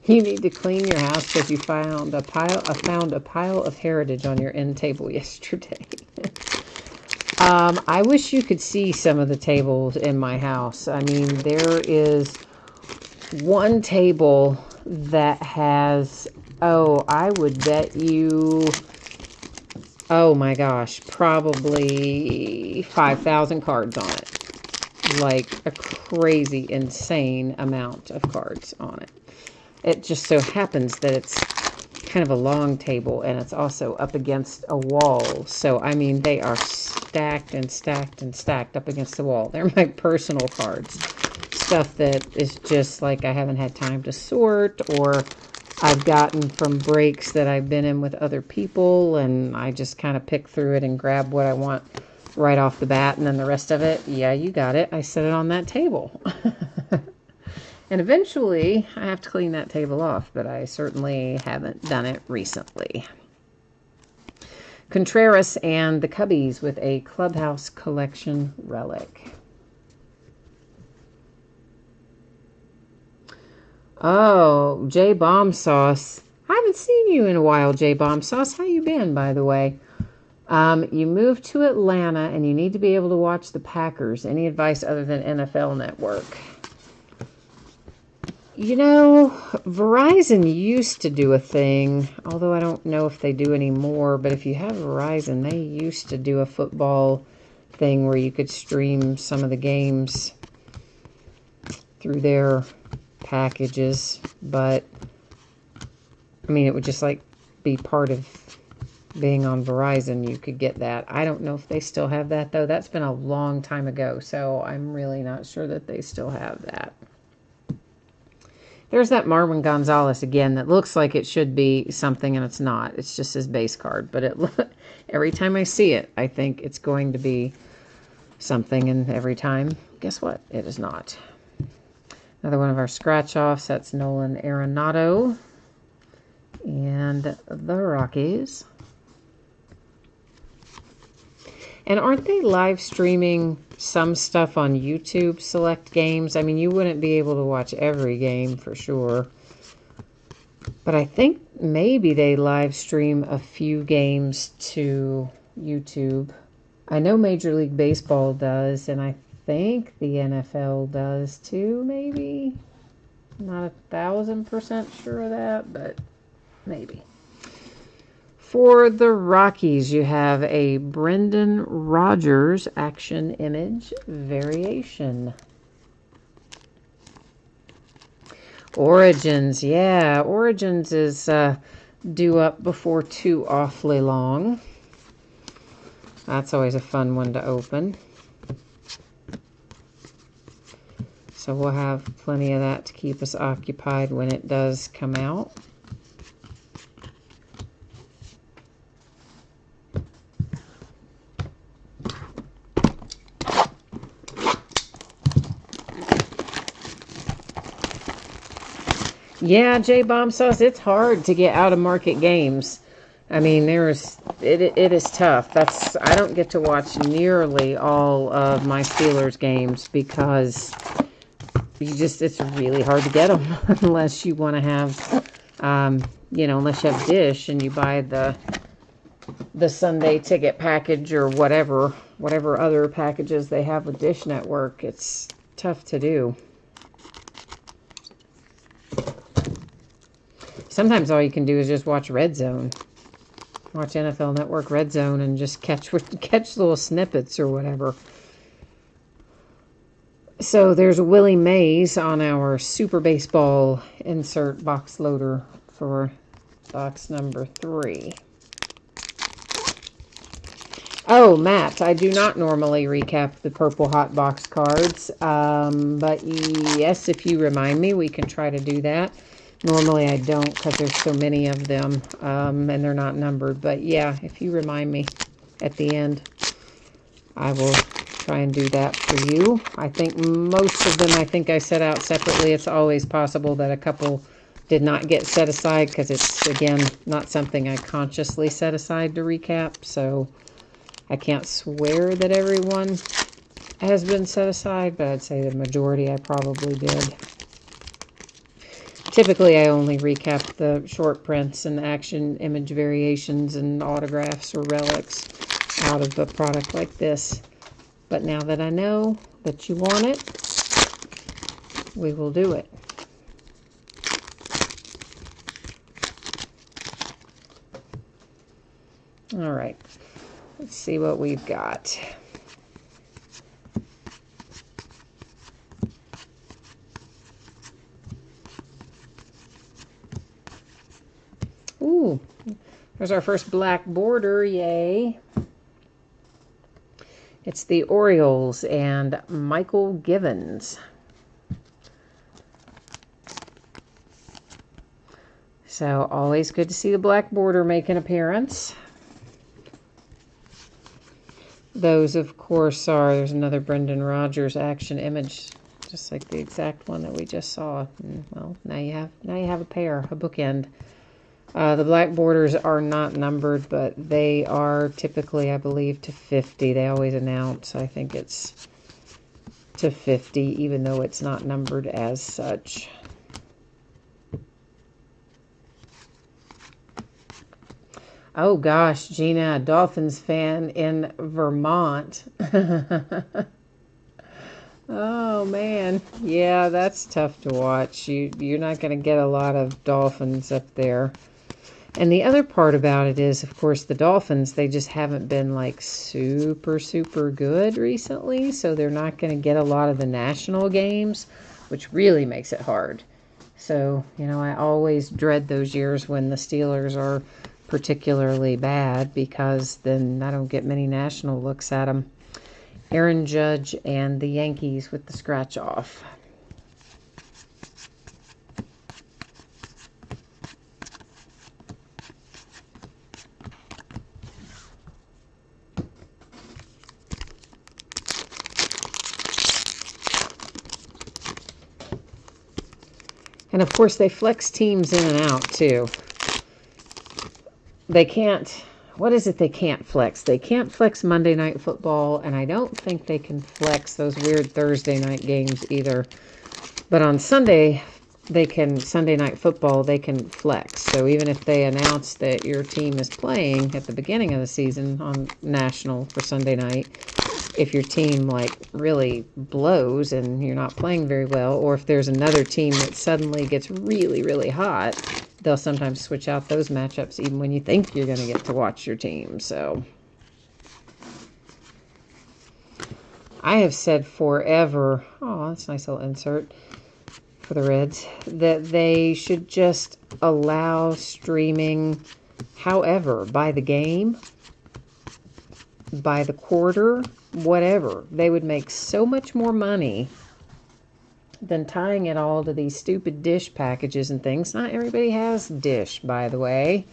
You need to clean your house because you found a pile of Heritage on your end table yesterday. I wish you could see some of the tables in my house. I mean, there is one table that has, I would bet you, oh my gosh, probably 5,000 cards on it. Like a crazy, insane amount of cards on it. It just so happens that it's kind of a long table and it's also up against a wall. So, I mean, they are stacked and stacked and stacked up against the wall. They're my personal cards. Stuff that is just like I haven't had time to sort, or I've gotten from breaks that I've been in with other people, and I just kind of pick through it and grab what I want right off the bat, and then the rest of it, yeah, you got it. I set it on that table. And eventually, I have to clean that table off, but I certainly haven't done it recently. Contreras and the Cubbies with a Clubhouse Collection relic. Oh, J Bomb Sauce. I haven't seen you in a while, J Bomb Sauce. How you been, by the way? You moved to Atlanta, and you need to be able to watch the Packers. Any advice other than NFL Network? You know, Verizon used to do a thing, although I don't know if they do anymore, but if you have Verizon, they used to do a football thing where you could stream some of the games through their packages, but, I mean, it would just, like, be part of being on Verizon. You could get that. I don't know if they still have that, though. That's been a long time ago, so I'm really not sure that they still have that. There's that Marwin Gonzalez again that looks like it should be something, and it's not. It's just his base card. But every time I see it, I think it's going to be something, and every time, guess what? It is not. Another one of our scratch-offs. That's Nolan Arenado and the Rockies. And aren't they live streaming some stuff on YouTube, select games? I mean, you wouldn't be able to watch every game for sure. But I think maybe they live stream a few games to YouTube. I know Major League Baseball does, and I think the NFL does too, maybe. Not 1,000% sure of that, but maybe. For the Rockies, you have a Brendan Rodgers action image variation. Origins, yeah. Origins is due up before too awfully long. That's always a fun one to open. So we'll have plenty of that to keep us occupied when it does come out. Yeah, J-Bomb Sauce, it's hard to get out-of-market games. I mean, it is tough. I don't get to watch nearly all of my Steelers games because it's really hard to get them unless you want to have, unless you have Dish and you buy the Sunday ticket package or whatever other packages they have with Dish Network. It's tough to do. Sometimes all you can do is just watch Red Zone. Watch NFL Network Red Zone and just catch little snippets or whatever. So there's Willie Mays on our Super Baseball insert box loader for box number 3. Oh, Matt, I do not normally recap the Purple Hot Box cards. But yes, if you remind me, we can try to do that. Normally I don't because there's so many of them and they're not numbered. But yeah, if you remind me at the end, I will try and do that for you. I think most of them I set out separately. It's always possible that a couple did not get set aside because it's, again, not something I consciously set aside to recap. So I can't swear that everyone has been set aside, but I'd say the majority I probably did. Typically, I only recap the short prints and action image variations and autographs or relics out of a product like this. But now that I know that you want it, we will do it. All right, let's see what we've got. Ooh, there's our first black border, yay. It's the Orioles and Michael Givens. So always good to see the black border make an appearance. Those, of course, there's another Brendan Rodgers action image, just like the exact one that we just saw. Well, now you have a pair, a bookend. The black borders are not numbered, but they are typically, I believe, to 50. They always announce, I think it's to 50, even though it's not numbered as such. Oh gosh, Gina, a Dolphins fan in Vermont. Oh man, yeah, that's tough to watch. You're not going to get a lot of Dolphins up there. And the other part about it is, of course, the Dolphins, they just haven't been like super, super good recently. So they're not going to get a lot of the national games, which really makes it hard. So, I always dread those years when the Steelers are particularly bad because then I don't get many national looks at them. Aaron Judge and the Yankees with the scratch off. And of course, they flex teams in and out too. They can't, what is it they can't flex? They can't flex Monday Night Football, and I don't think they can flex those weird Thursday night games either. But on Sunday Night Football, they can flex. So even if they announce that your team is playing at the beginning of the season on national for Sunday night, if your team like really blows and you're not playing very well, or if there's another team that suddenly gets really, really hot, they'll sometimes switch out those matchups even when you think you're going to get to watch your team. So I have said forever, oh, that's a nice little insert for the Reds, that they should just allow streaming, however, by the game, by the quarter, whatever. They would make so much more money than tying it all to these stupid Dish packages and things. Not everybody has Dish, by the way.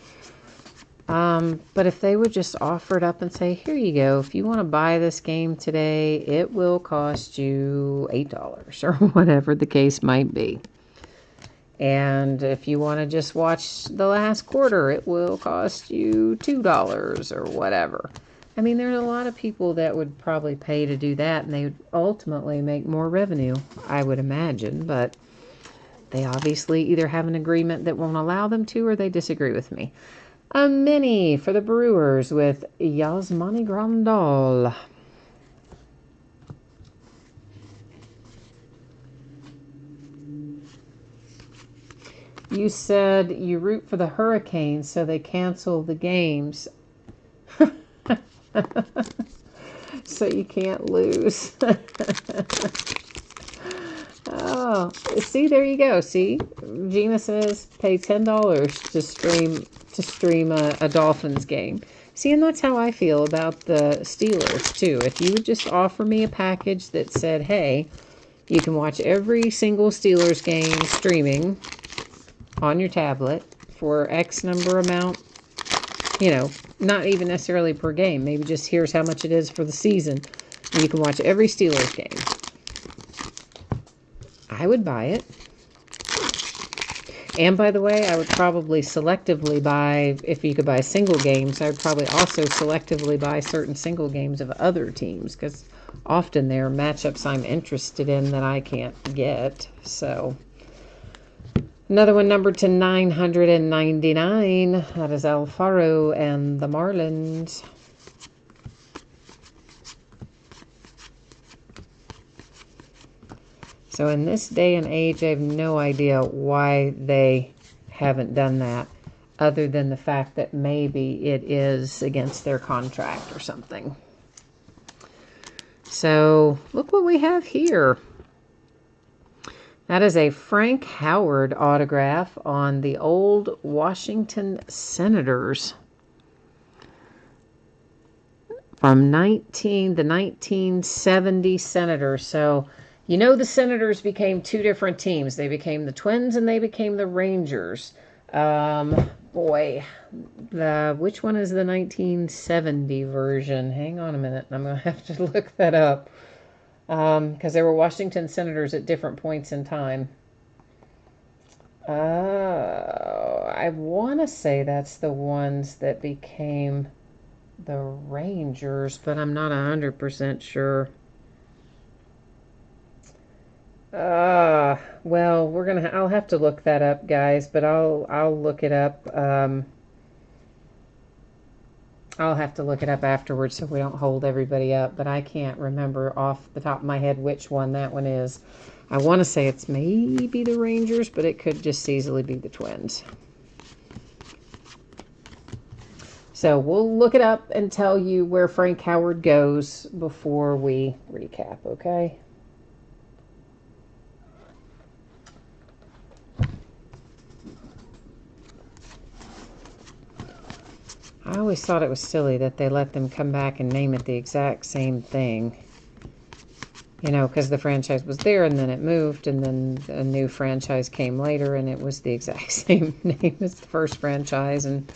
But if they would just offer it up and say, here you go, if you want to buy this game today, it will cost you $8 or whatever the case might be. And if you want to just watch the last quarter, it will cost you $2 or whatever. I mean, there's a lot of people that would probably pay to do that, and they would ultimately make more revenue, I would imagine. But they obviously either have an agreement that won't allow them to, or they disagree with me. A mini for the Brewers with Yasmani Grandal. You said you root for the Hurricanes, so they cancel the games. So you can't lose. Oh, see, there you go. See, Gina says pay $10 to stream a Dolphins game. See, and that's how I feel about the Steelers too. If you would just offer me a package that said, hey, you can watch every single Steelers game streaming on your tablet for X number amount, not even necessarily per game. Maybe just here's how much it is for the season. And you can watch every Steelers game. I would buy it. And by the way, I would probably selectively buy, if you could buy single games, I would probably also selectively buy certain single games of other teams, because often there are matchups I'm interested in that I can't get. So another one numbered to 999. That is Alfaro and the Marlins. So in this day and age, I have no idea why they haven't done that, other than the fact that maybe it is against their contract or something. So look what we have here. That is a Frank Howard autograph on the old Washington Senators from the 1970 Senators. So the Senators became two different teams. They became the Twins and they became the Rangers. Which one is the 1970 version? Hang on a minute. I'm going to have to look that up. Because there were Washington Senators at different points in time. I want to say that's the ones that became the Rangers, but I'm not 100% sure. I'll have to look that up, guys, but I'll look it up. I'll have to look it up afterwards so we don't hold everybody up, but I can't remember off the top of my head which one that one is. I want to say it's maybe the Rangers, but it could just easily be the Twins. So we'll look it up and tell you where Frank Howard goes before we recap, okay? I always thought it was silly that they let them come back and name it the exact same thing. Because the franchise was there and then it moved and then a new franchise came later and it was the exact same name as the first franchise. And,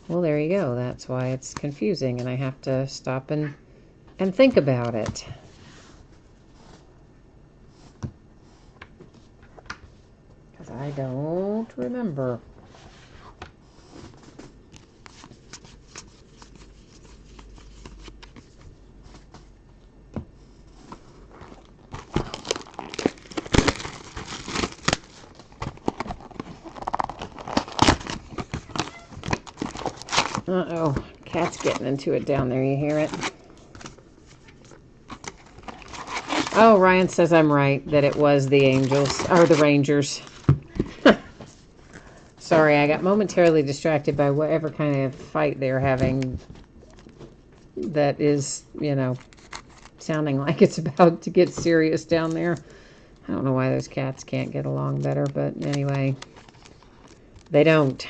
well, there you go. That's why it's confusing and I have to stop and think about it. Because I don't remember. Uh-oh. Cat's getting into it down there. You hear it? Oh, Ryan says I'm right, that it was the Angels, or the Rangers. Sorry, I got momentarily distracted by whatever kind of fight they're having that is, you know, sounding like it's about to get serious down there. I don't know why those cats can't get along better, but anyway, they don't.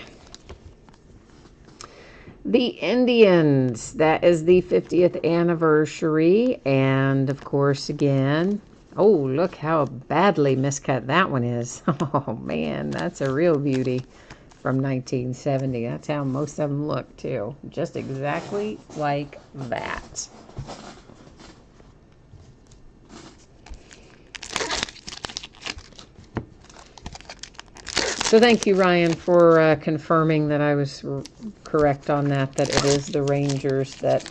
The Indians, that is the 50th anniversary, and of course, again, oh, look how badly miscut that one is. Oh, man, that's a real beauty from 1970. That's how most of them look, too. Just exactly like that. So thank you, Ryan, for confirming that I was correct on that it is the Rangers that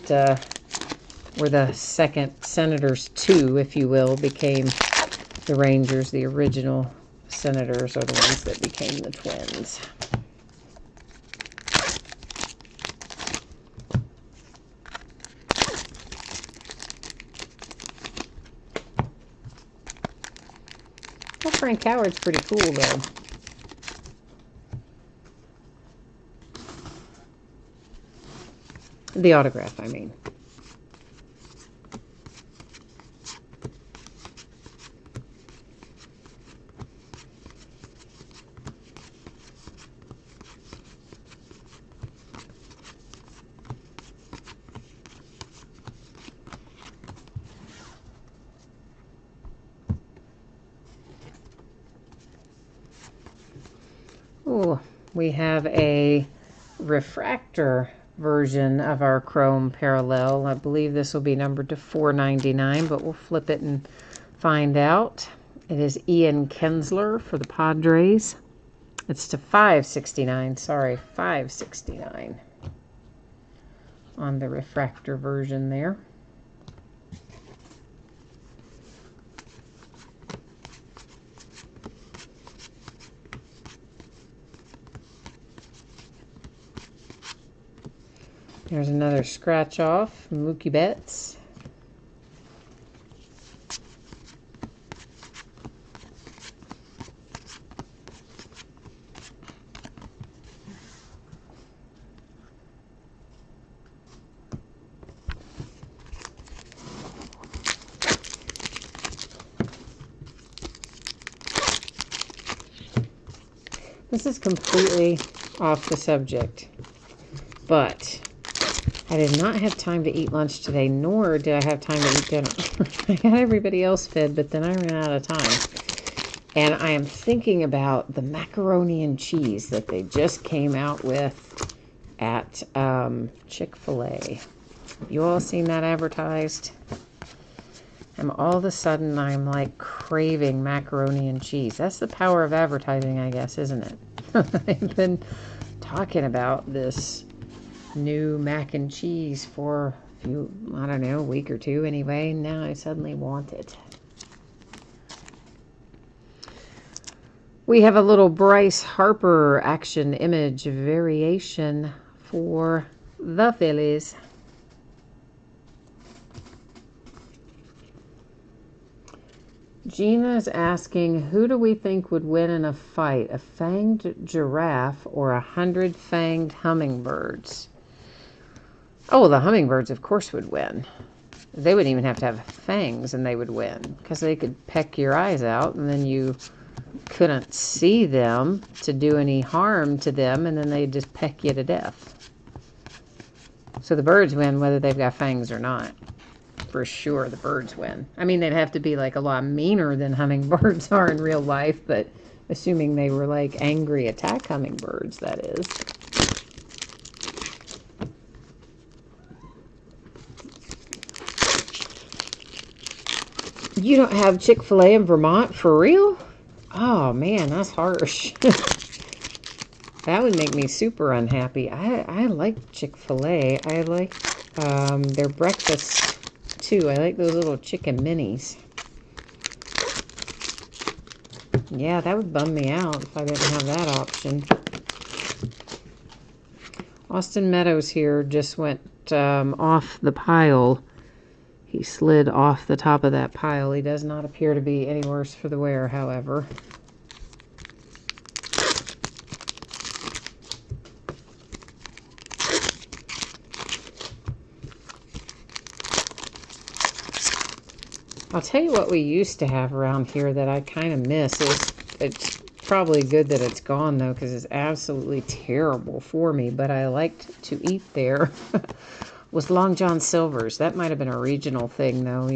were the second Senators 2, if you will, became the Rangers. The original Senators are the ones that became the Twins. Well, Frank Howard's pretty cool, though. The autograph, I mean. Oh, we have a refractor version of our Chrome Parallel. I believe this will be numbered to $4.99, but we'll flip it and find out. It is Ian Kinsler for the Padres. It's to $5.69. Sorry, $5.69 on the refractor version there. There's another scratch off, Mookie Betts. This is completely off the subject, but I did not have time to eat lunch today, nor did I have time to eat dinner. I got everybody else fed, but then I ran out of time. And I am thinking about the macaroni and cheese that they just came out with at Chick-fil-A. Have you all seen that advertised? And all of a sudden, I'm like craving macaroni and cheese. That's the power of advertising, I guess, isn't it? I've been talking about this new mac and cheese for a few, I don't know, a week or two anyway. Now I suddenly want it. We have a little Bryce Harper action image variation for the Phillies. Gina's asking, who do we think would win in a fight, a fanged giraffe or 100 fanged hummingbirds? Oh, the hummingbirds, of course, would win. They wouldn't even have to have fangs and they would win, because they could peck your eyes out and then you couldn't see them to do any harm to them, and then they'd just peck you to death. So the birds win whether they've got fangs or not. For sure, the birds win. I mean, they'd have to be like a lot meaner than hummingbirds are in real life, but assuming they were like angry attack hummingbirds, that is. You don't have Chick-fil-A in Vermont for real? Oh man, that's harsh. That would make me super unhappy. I like Chick-fil-A. I like their breakfast too. I like those little chicken minis. Yeah, that would bum me out if I didn't have that option. Austin Meadows here just went off the pile. He slid off the top of that pile. He does not appear to be any worse for the wear, however. I'll tell you what we used to have around here that I kind of miss. It's probably good that it's gone, though, because it's absolutely terrible for me, but I liked to eat there, was Long John Silver's. That might have been a regional thing, though.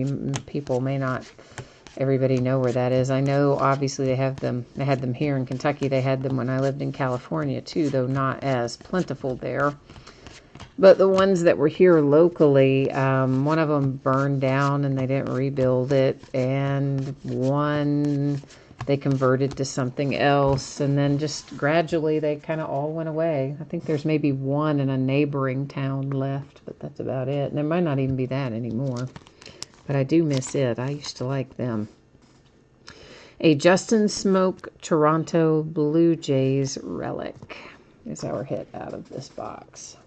People may not, everybody know where that is. I know, obviously, they had them here in Kentucky. They had them when I lived in California, too, though not as plentiful there. But the ones that were here locally, one of them burned down and they didn't rebuild it. And one they converted to something else. And then just gradually they kind of all went away. I think there's maybe one in a neighboring town left, but that's about it. And there might not even be that anymore. But I do miss it. I used to like them. A Justin Smoke Toronto Blue Jays relic is our hit out of this box.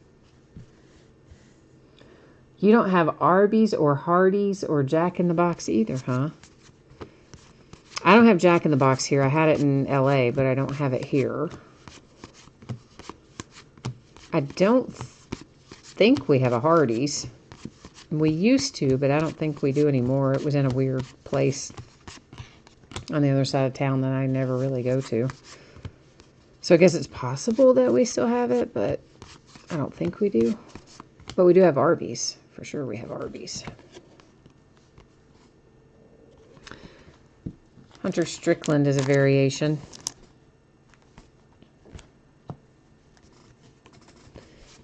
You don't have Arby's or Hardee's or Jack in the Box either, huh? I don't have Jack in the Box here. I had it in LA, but I don't have it here. I don't think we have a Hardee's. We used to, but I don't think we do anymore. It was in a weird place on the other side of town that I never really go to. So I guess it's possible that we still have it, but I don't think we do. But we do have Arby's. For sure we have Arby's. Hunter Strickland is a variation.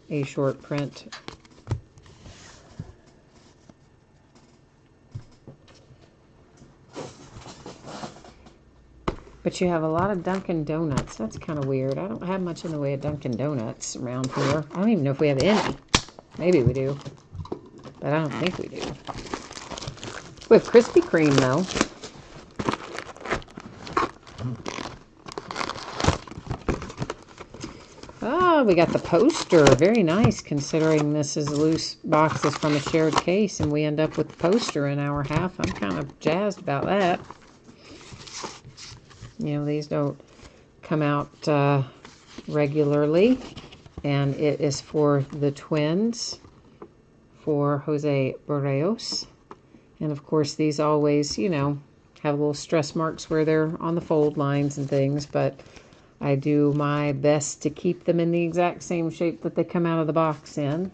A short print. But you have a lot of Dunkin' Donuts. That's kind of weird. I don't have much in the way of Dunkin' Donuts around here. I don't even know if we have any. Maybe we do. But I don't think we do. We have Krispy Kreme, though. Oh, we got the poster. Very nice, considering this is loose boxes from a shared case, and we end up with the poster in our half. I'm kind of jazzed about that. You know, these don't come out regularly. And it is for the twins, for Jose Barrios. And of course, these always, you know, have little stress marks where they're on the fold lines and things, but I do my best to keep them in the exact same shape that they come out of the box in.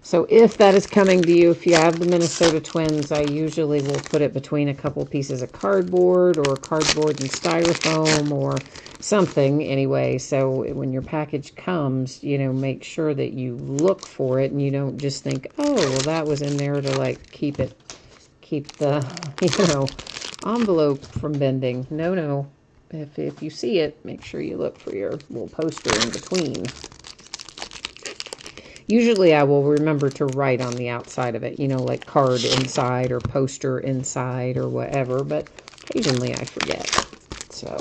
So if that is coming to you, if you have the Minnesota Twins, I usually will put it between a couple pieces of cardboard or cardboard and styrofoam or something anyway. So when your package comes, you know, make sure that you look for it and you don't just think, oh, well, that was in there to like keep the, you know, envelope from bending. No. If you see it, make sure you look for your little poster in between. Usually I will remember to write on the outside of it, you know, like card inside or poster inside or whatever, but occasionally I forget. So,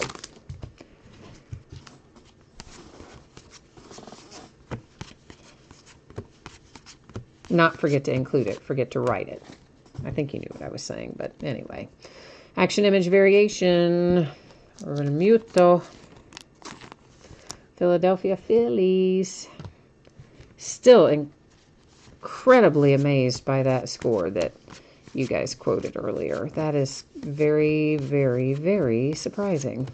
not forget to include it, forget to write it. I think you knew what I was saying, but anyway. Action image variation, Remuto, Philadelphia Phillies. Still incredibly amazed by that score that you guys quoted earlier. That is very, very, very surprising.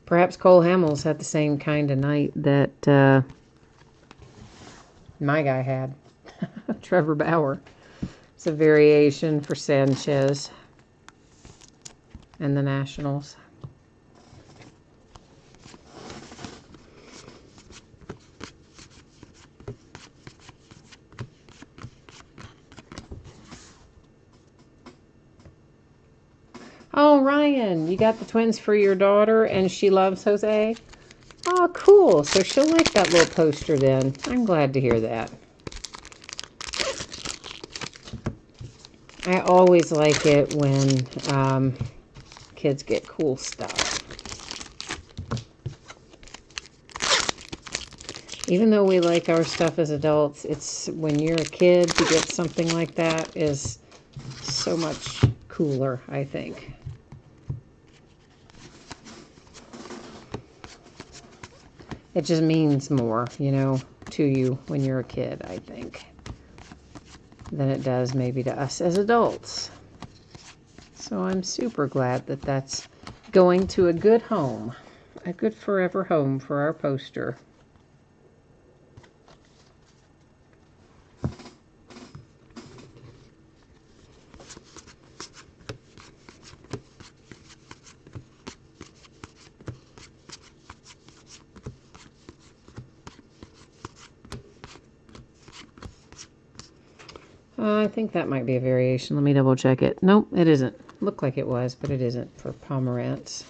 Perhaps Cole Hamels had the same kind of night that my guy had. Trevor Bauer. It's a variation for Sanchez and the Nationals. Oh, Ryan, you got the Twins for your daughter and she loves Jose? Oh, cool. So she'll like that little poster then. I'm glad to hear that. I always like it when kids get cool stuff. Even though we like our stuff as adults, it's when you're a kid to get something like that is so much cooler, I think. It just means more, you know, to you when you're a kid, I think, than it does maybe to us as adults. So I'm super glad that that's going to a good home, a good forever home for our poster. I think that might be a variation. Let me double check it. Nope, it isn't. Looked like it was, but it isn't for Pomerantz.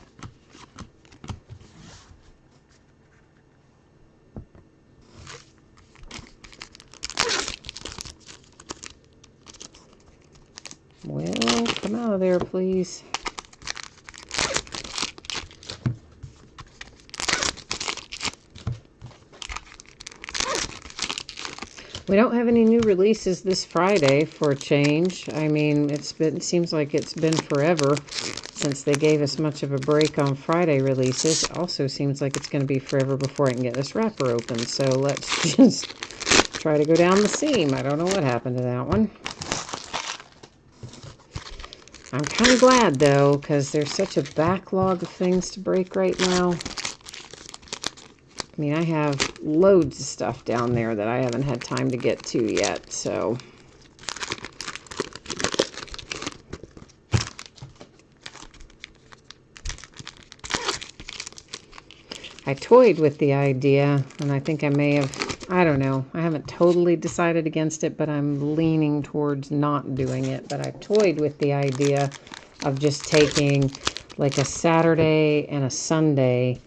Well, come out of there, please. We don't have any new releases this Friday for a change. I mean, it seems like it's been forever since they gave us much of a break on Friday releases. It also seems like it's going to be forever before I can get this wrapper open. So let's just try to go down the seam. I don't know what happened to that one. I'm kind of glad, though, because there's such a backlog of things to break right now. I mean, I have loads of stuff down there that I haven't had time to get to yet, so. I toyed with the idea, and I think I may have, I don't know, I haven't totally decided against it, but I'm leaning towards not doing it. But I toyed with the idea of just taking like a Saturday and a Sunday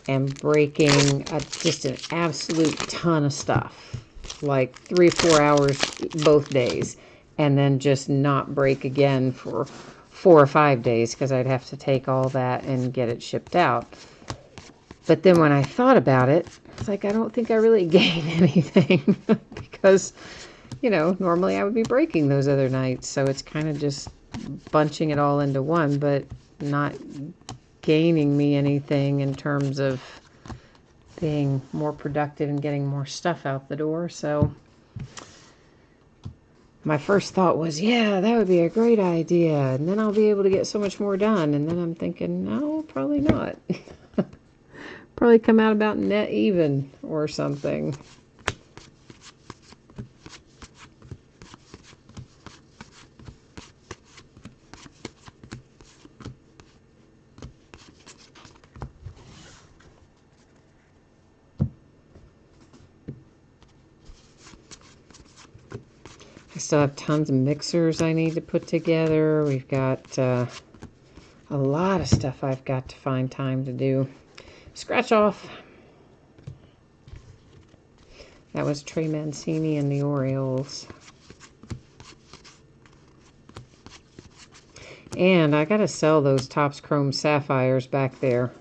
and breaking just an absolute ton of stuff, like 3 or 4 hours both days, and then just not break again for 4 or 5 days, because I'd have to take all that and get it shipped out. But then when I thought about it, it's like I don't think I really gain anything because, you know, normally I would be breaking those other nights, so it's kind of just bunching it all into one, but not gaining me anything in terms of being more productive and getting more stuff out the door. So my first thought was, yeah, that would be a great idea, and then I'll be able to get so much more done. And then I'm thinking, no, probably not. Probably come out about net even or something. I still have tons of mixers I need to put together. We've got a lot of stuff I've got to find time to do. Scratch off. That was Trey Mancini and the Orioles. And I got to sell those Topps Chrome Sapphires back there,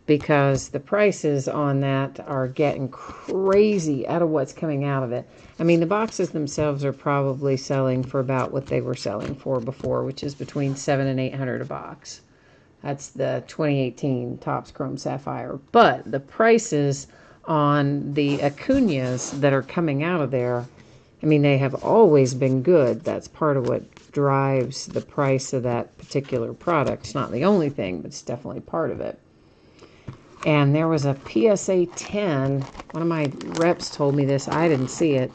because the prices on that are getting crazy out of what's coming out of it. I mean, the boxes themselves are probably selling for about what they were selling for before, which is between $700 and $800 a box. That's the 2018 Topps Chrome Sapphire. But the prices on the Acuñas that are coming out of there, I mean, they have always been good. That's part of what drives the price of that particular product. It's not the only thing, but it's definitely part of it. And there was a PSA 10. One of my reps told me this. I didn't see it.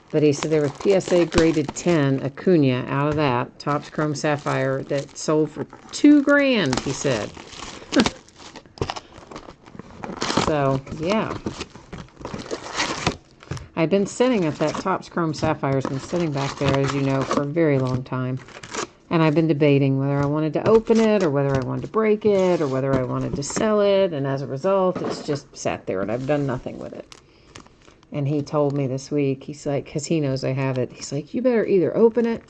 But he said there was PSA graded 10 Acuña out of that Topps Chrome Sapphire that sold for $2,000, he said. So, yeah. I've been sitting at that Topps Chrome Sapphire. Has been sitting back there, as you know, for a very long time. And I've been debating whether I wanted to open it or whether I wanted to break it or whether I wanted to sell it. And as a result, it's just sat there and I've done nothing with it. And he told me this week, he's like, because he knows I have it, he's like, you better either open it,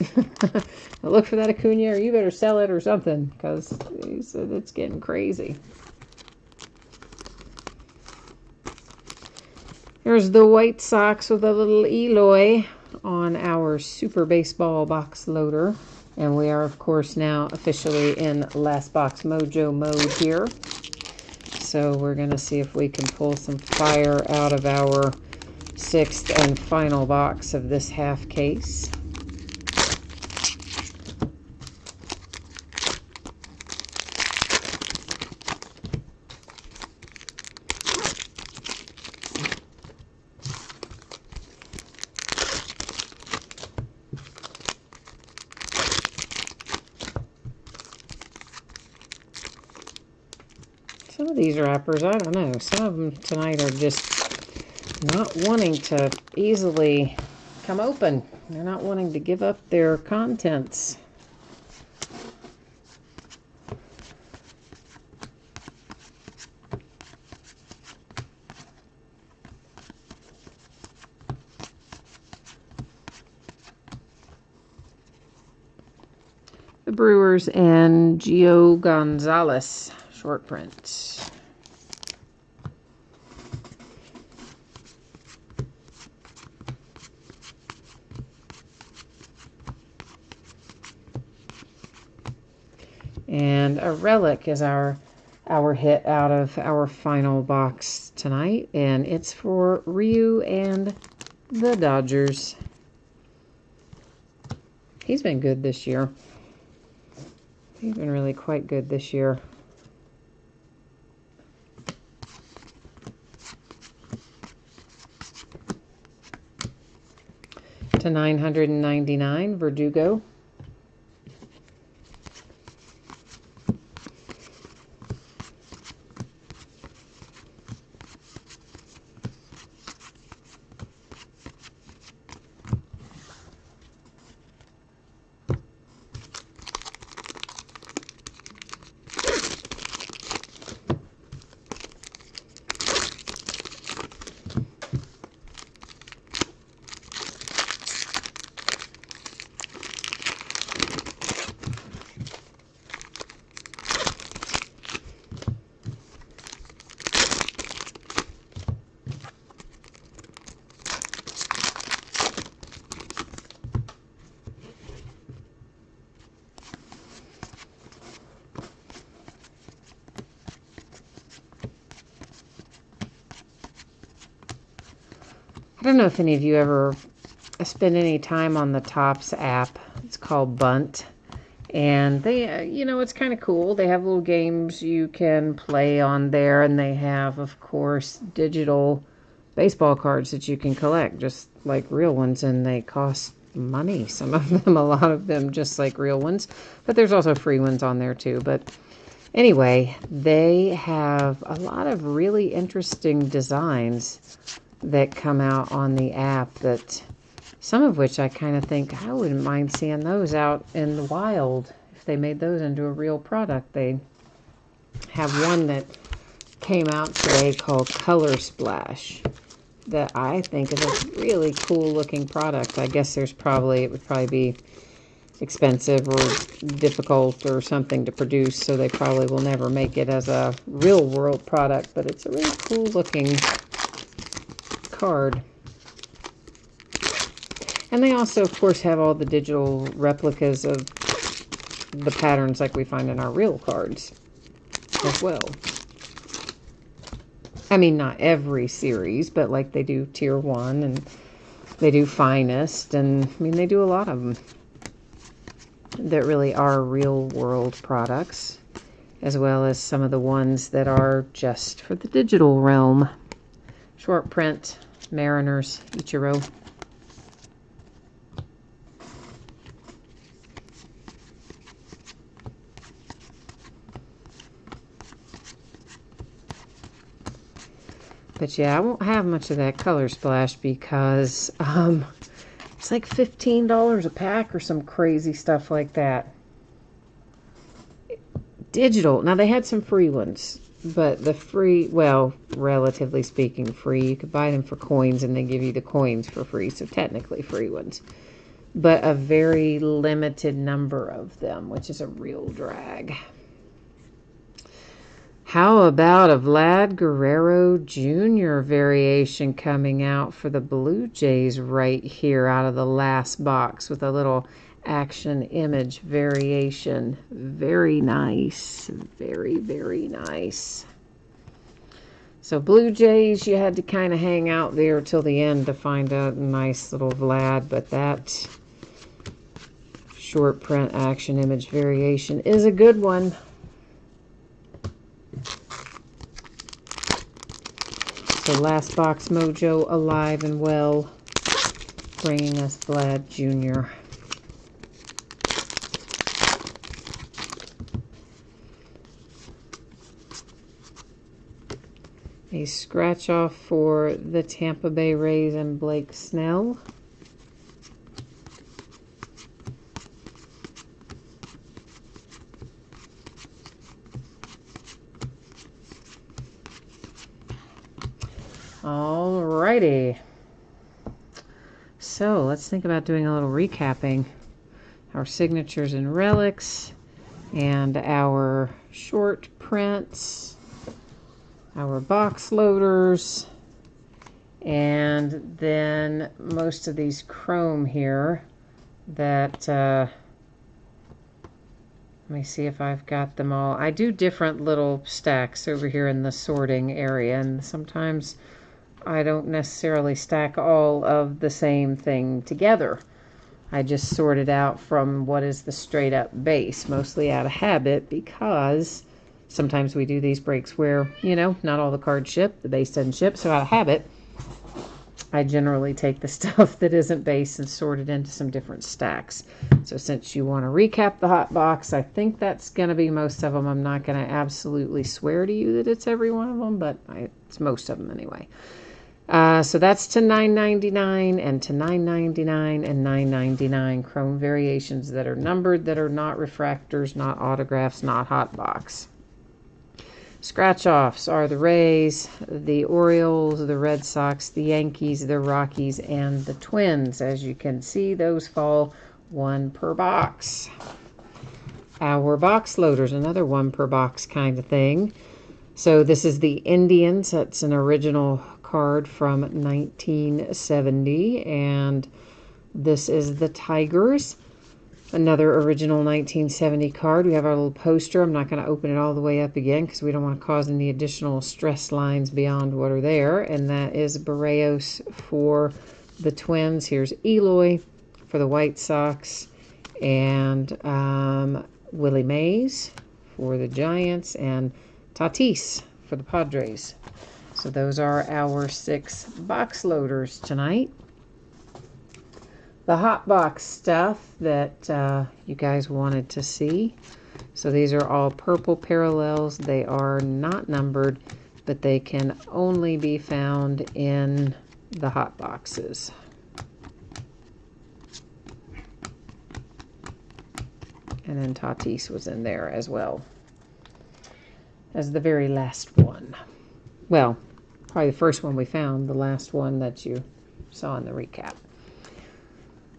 look for that Acuna, or you better sell it or something, because he said it's getting crazy. Here's the White Sox with a little Eloy on our Super Baseball box loader. And we are, of course, now officially in Last Box Mojo mode here. So we're going to see if we can pull some fire out of our sixth and final box of this half case. Some of these wrappers, I don't know, some of them tonight are just not wanting to easily come open. They're not wanting to give up their contents. The Brewers and Gio Gonzalez short print. And a relic is our hit out of our final box tonight, and it's for Ryu and the Dodgers. He's been good this year. He's been really quite good this year. To 999, Verdugo. I don't know if any of you ever spend any time on the Topps app. It's called Bunt. And they, it's kind of cool. They have little games you can play on there. And they have, of course, digital baseball cards that you can collect, just like real ones. And they cost money. Some of them, a lot of them, just like real ones. But there's also free ones on there, too. But anyway, they have a lot of really interesting designs that come out on the app, that some of which I kind of think I wouldn't mind seeing those out in the wild if they made those into a real product. They have one that came out today called Color Splash that I think is a really cool looking product. I guess it would probably be expensive or difficult or something to produce, so they probably will never make it as a real world product, but it's a really cool looking card. And they also, of course, have all the digital replicas of the patterns like we find in our real cards as well. I mean, not every series, but like they do Tier 1 and they do Finest, and I mean, they do a lot of them that really are real world products, as well as some of the ones that are just for the digital realm. Short print, Mariners, Ichiro. But yeah, I won't have much of that Color Splash because it's like $15 a pack or some crazy stuff like that. Digital. Now, they had some free ones. but the free, well, relatively speaking, free. You could buy them for coins and they give you the coins for free, so technically free ones. But a very limited number of them, which is a real drag. How about a Vlad Guerrero Jr. variation coming out for the Blue Jays right here out of the last box with a little action image variation. Very nice. Very, very nice. So Blue Jays, you had to kind of hang out there till the end to find a nice little Vlad, but that short print action image variation is a good one. So last box mojo alive and well, bringing us Vlad Jr. A scratch off for the Tampa Bay Rays and Blake Snell. Alrighty. So let's think about doing a little recapping. Our signatures and relics, and our short prints, our box loaders, and then most of these chrome here that, let me see if I've got them all. I do different little stacks over here in the sorting area, and sometimes I don't necessarily stack all of the same thing together. I just sort it out from what is the straight up base, mostly out of habit, because sometimes we do these breaks where, you know, not all the cards ship, the base doesn't ship, so out of habit, I generally take the stuff that isn't base and sort it into some different stacks. So since you want to recap the hot box, I think that's going to be most of them. I'm not going to absolutely swear to you that it's every one of them, but it's most of them anyway. So that's to $9.99 and to $9.99 and $9.99 chrome variations that are numbered, that are not refractors, not autographs, not hot box. Scratch offs are the Rays, the Orioles, the Red Sox, the Yankees, the Rockies, and the Twins. As you can see, those fall one per box. Our box loaders, another one per box kind of thing. So this is the Indians. That's an original card from 1970, and this is the Tigers, another original 1970 card. We have our little poster. I'm not going to open it all the way up again because we don't want to cause any additional stress lines beyond what are there, and that is Barrios for the Twins. Here's Eloy for the White Sox, and Willie Mays for the Giants, and Tatis for the Padres. So those are our 6 box loaders tonight. The hot box stuff that you guys wanted to see. So these are all purple parallels. They are not numbered, but they can only be found in the hot boxes. And then Tatis was in there as well as the very last one. Well, probably the first one we found, the last one that you saw in the recap.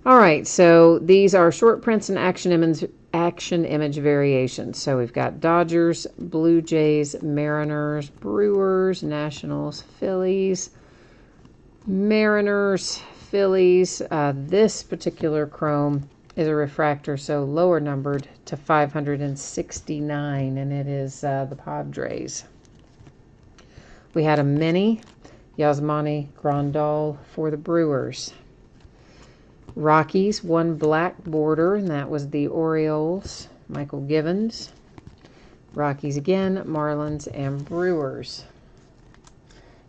All right, so these are short prints and action image variations. So we've got Dodgers, Blue Jays, Mariners, Brewers, Nationals, Phillies, Mariners, Phillies. This particular chrome is a refractor, so lower numbered to 569, and it is the Padres. We had a mini Yasmani Grandal for the Brewers. Rockies, one black border, and that was the Orioles, Michael Givens. Rockies again, Marlins, and Brewers.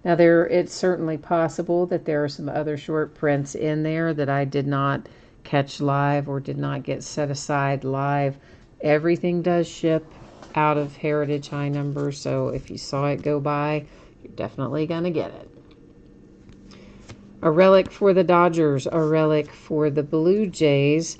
Now it's certainly possible that there are some other short prints in there that I did not catch live or did not get set aside live. Everything does ship out of Heritage high numbers, so if you saw it go by, you're definitely going to get it. A relic for the Dodgers, a relic for the Blue Jays.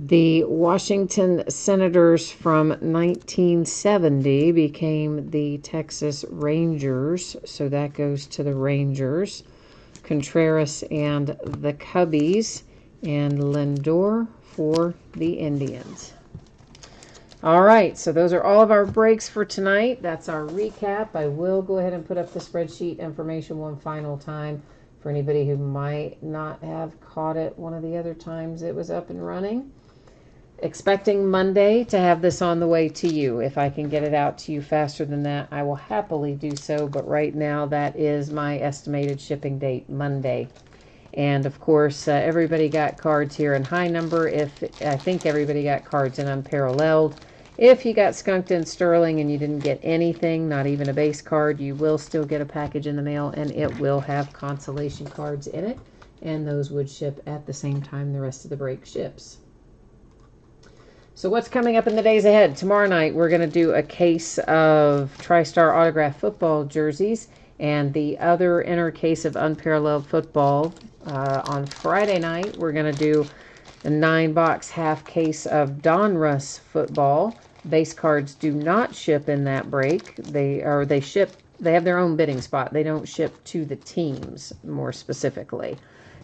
The Washington Senators from 1970 became the Texas Rangers, so that goes to the Rangers. Contreras and the Cubbies, and Lindor for the Indians. All right, so those are all of our breaks for tonight. That's our recap. I will go ahead and put up the spreadsheet information one final time for anybody who might not have caught it one of the other times it was up and running. Expecting Monday to have this on the way to you. If I can get it out to you faster than that, I will happily do so. But right now, that is my estimated shipping date, Monday. And of course, everybody got cards here in high number. I think everybody got cards in unparalleled. If you got skunked in sterling and you didn't get anything, not even a base card, you will still get a package in the mail, and it will have consolation cards in it. And those would ship at the same time the rest of the break ships. So what's coming up in the days ahead? Tomorrow night, we're going to do a case of TriStar autograph football jerseys and the other inner case of unparalleled football. On Friday night, we're going to do a 9-box half case of Donruss football. Base cards do not ship in that break. They have their own bidding spot. They don't ship to the teams, more specifically.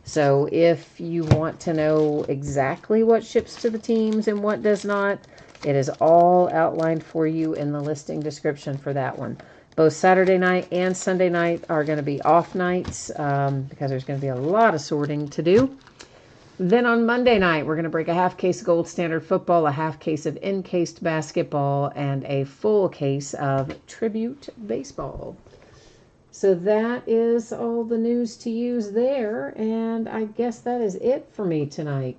So if you want to know exactly what ships to the teams and what does not, it is all outlined for you in the listing description for that one. Both Saturday night and Sunday night are going to be off nights because there's going to be a lot of sorting to do. Then on Monday night, we're going to break a half case of Gold Standard football, a half case of encased basketball, and a full case of Tribute baseball. So that is all the news to use there, and I guess that is it for me tonight.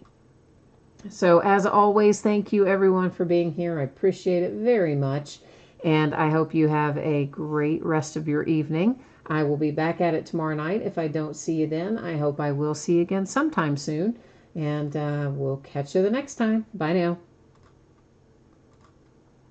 So as always, thank you everyone for being here. I appreciate it very much, and I hope you have a great rest of your evening. I will be back at it tomorrow night. If I don't see you then, I hope I will see you again sometime soon, and we'll catch you the next time. Bye now.